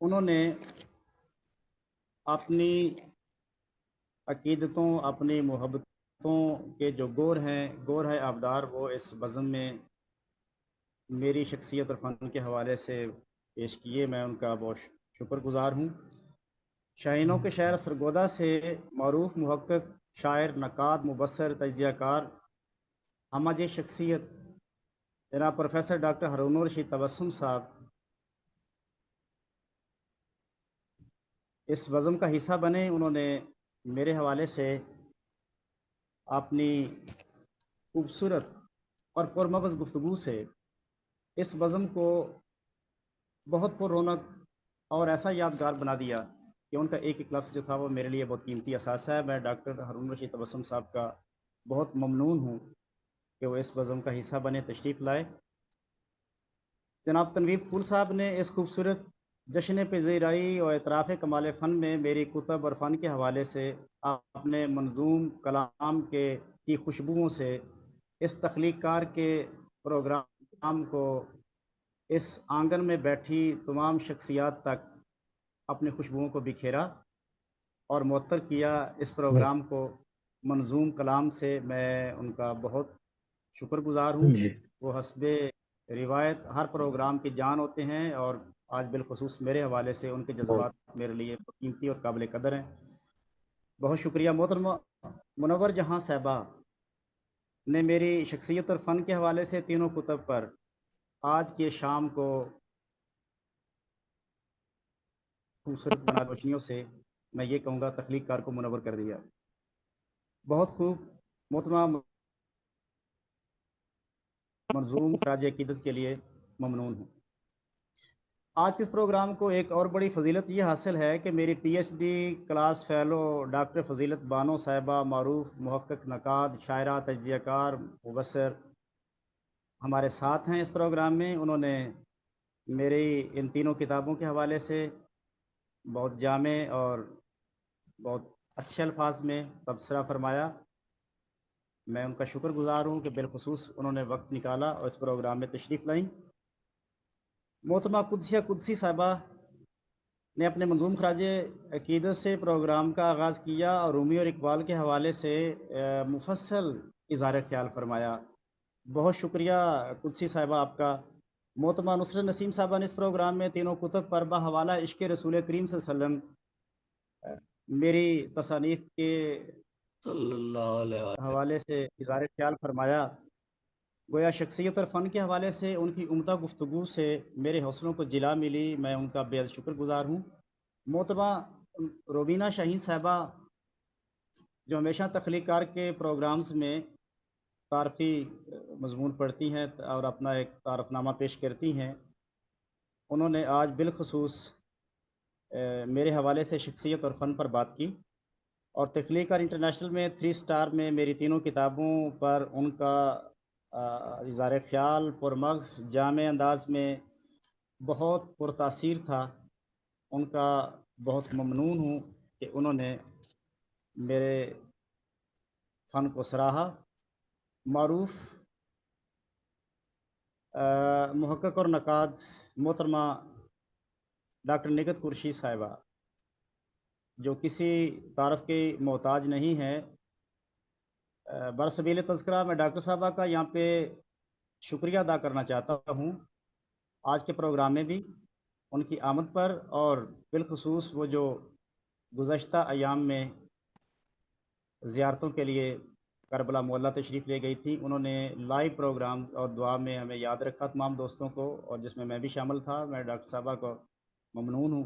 انہوں نے اپنی عقیدتوں، اپنی محبتوں کے جو گور ہے آبدار، وہ اس بزم میں میری شخصیت اور فن کے حوالے سے پیش کیے. میں ان کا بہت شکر گزار ہوں. شاہینوں کے شہر سرگودا سے معروف محقق، شاعر، نقاد، مبصر، تجزیہ کار، ہمہ جی شخصیت جناب پروفیسر ڈاکٹر ہارون الرشید تبسم صاحب اس بزم کا حصہ بنے. انہوں نے میرے حوالے سے اپنی خوبصورت اور پرمغز گفتگو سے اس بزم کو بہت پر رونق اور ایسا یادگار بنا دیا کہ ان کا ایک ایک لفظ جو تھا وہ میرے لیے بہت قیمتی اثاثہ ہے. میں ڈاکٹر ہارون الرشید تبسم صاحب کا بہت ممنون ہوں کہ وہ اس بزم کا حصہ بنے، تشریف لائے. جناب تنویر پھول صاحب نے اس خوبصورت جشن پذیرائی اور اعتراف کمال فن میں میری کتب اور فن کے حوالے سے اپنے منظوم کلام کی خوشبوؤں سے اس تخلیق کار کے پروگرام کو اس آنگن میں بیٹھی تمام شخصیات تک اپنی خوشبوؤں کو بکھیرا اور معطر کیا. اس پروگرام کو منظوم کلام سے میں ان کا بہت شکر گزار ہوں. وہ حسب روایت ہر پروگرام کی جان ہوتے ہیں اور آج بالخصوص میرے حوالے سے ان کے جذبات میرے لیے قیمتی اور قابل قدر ہیں. بہت شکریہ. محترمہ منور جہاں صاحبہ نے میری شخصیت اور فن کے حوالے سے تینوں کتب پر آج کی شام کو خوبصورت بنا روشنیوں سے میں یہ کہوں گا تخلیق کار کو منور کر دیا. بہت خوب. محترمہ منظوم خراج عقیدت کے لیے ممنون ہوں. آج کے اس پروگرام کو ایک اور بڑی فضیلت یہ حاصل ہے کہ میری P H D class fellow doctor Fazilat Bano صاحبہ، معروف محقق، نقاد، شاعرہ، تجزیہ کار، مبصر ہمارے ساتھ ہیں اس پروگرام میں. انہوں نے میری ان تینوں کتابوں کے حوالے سے بہت جامع اور بہت اچھے الفاظ میں تبصرہ فرمایا. میں ان کا شکر گزار ہوں کہ بالخصوص انہوں نے وقت نکالا اور اس پروگرام میں تشریف لائیں. محترمہ قدسیہ قدسی صاحبہ نے اپنے منظوم خراج عقیدت سے پروگرام کا آغاز کیا اور رومی اور اقبال کے حوالے سے مفصل اظہار خیال فرمایا. بہت شکریہ قدسی صاحبہ آپ کا. محترمہ نصرت نسیم صاحبہ نے اس پروگرام میں تینوں کتب پر بحوالہ عشق رسول کریم صلی اللہ علیہ وسلم میری تصانیف کے صلی اللہ علیہ حوالے سے اظہار خیال فرمایا. گویا شخصیت اور فن کے حوالے سے ان کی عمدہ گفتگو سے میرے حوصلوں کو جلا ملی. میں ان کا بے حد شکر گزار ہوں. محترمہ روبینہ شاہین صاحبہ جو ہمیشہ تخلیق کار کے پروگرامز میں تعارفی مضمون پڑھتی ہیں اور اپنا ایک تعارف نامہ پیش کرتی ہیں، انہوں نے آج بالخصوص میرے حوالے سے شخصیت اور فن پر بات کی اور تخلیق کار انٹرنیشنل میں 3 سٹار میں میری تینوں کتابوں پر ان کا اظہار خیال پرمغز جامع انداز میں بہت پرتاثیر تھا. ان کا بہت ممنون ہوں کہ انہوں نے میرے فن کو سراہا. معروف محقق اور نقاد محترمہ ڈاکٹر نگہت قریشی صاحبہ جو کسی تعارف کی محتاج نہیں ہے، برسبیل تذکرہ میں ڈاکٹر صاحبہ کا یہاں پہ شکریہ ادا کرنا چاہتا ہوں آج کے پروگرام میں بھی ان کی آمد پر، اور بالخصوص وہ جو گزشتہ ایام میں زیارتوں کے لیے کربلا معلیٰ تشریف لے گئی تھی. انہوں نے لائیو پروگرام اور دعا میں ہمیں یاد رکھا تمام دوستوں کو، اور جس میں بھی شامل تھا. میں ڈاکٹر صاحبہ کو ممنون ہوں.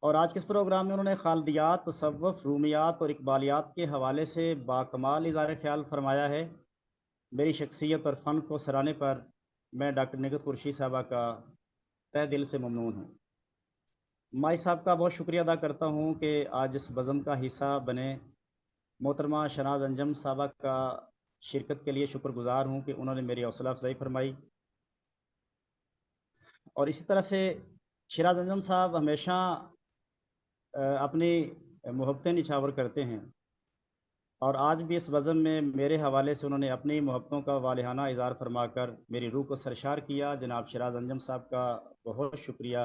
اور آج کے اس پروگرام میں انہوں نے خالدیات، تصوف، رومیات اور اقبالیات کے حوالے سے باکمال اظہار خیال فرمایا ہے. میری شخصیت اور فن کو سراہنے پر میں ڈاکٹر نگہت قریشی صاحبہ کا تہ دل سے ممنون ہوں. مائی صاحب کا بہت شکریہ ادا کرتا ہوں کہ آج اس بزم کا حصہ بنے. محترمہ شناز انجم صاحبہ کا شرکت کے لیے شکر گزار ہوں کہ انہوں نے میری حوصلہ افزائی فرمائی. اور اسی طرح سے شیراز انجم صاحب ہمیشہ اپنی محبتیں نچھاور کرتے ہیں، اور آج بھی اس بزم میں میرے حوالے سے انہوں نے اپنی محبتوں کا والہانہ اظہار فرما کر میری روح کو سرشار کیا. جناب شیراز انجم صاحب کا بہت شکریہ.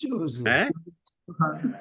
24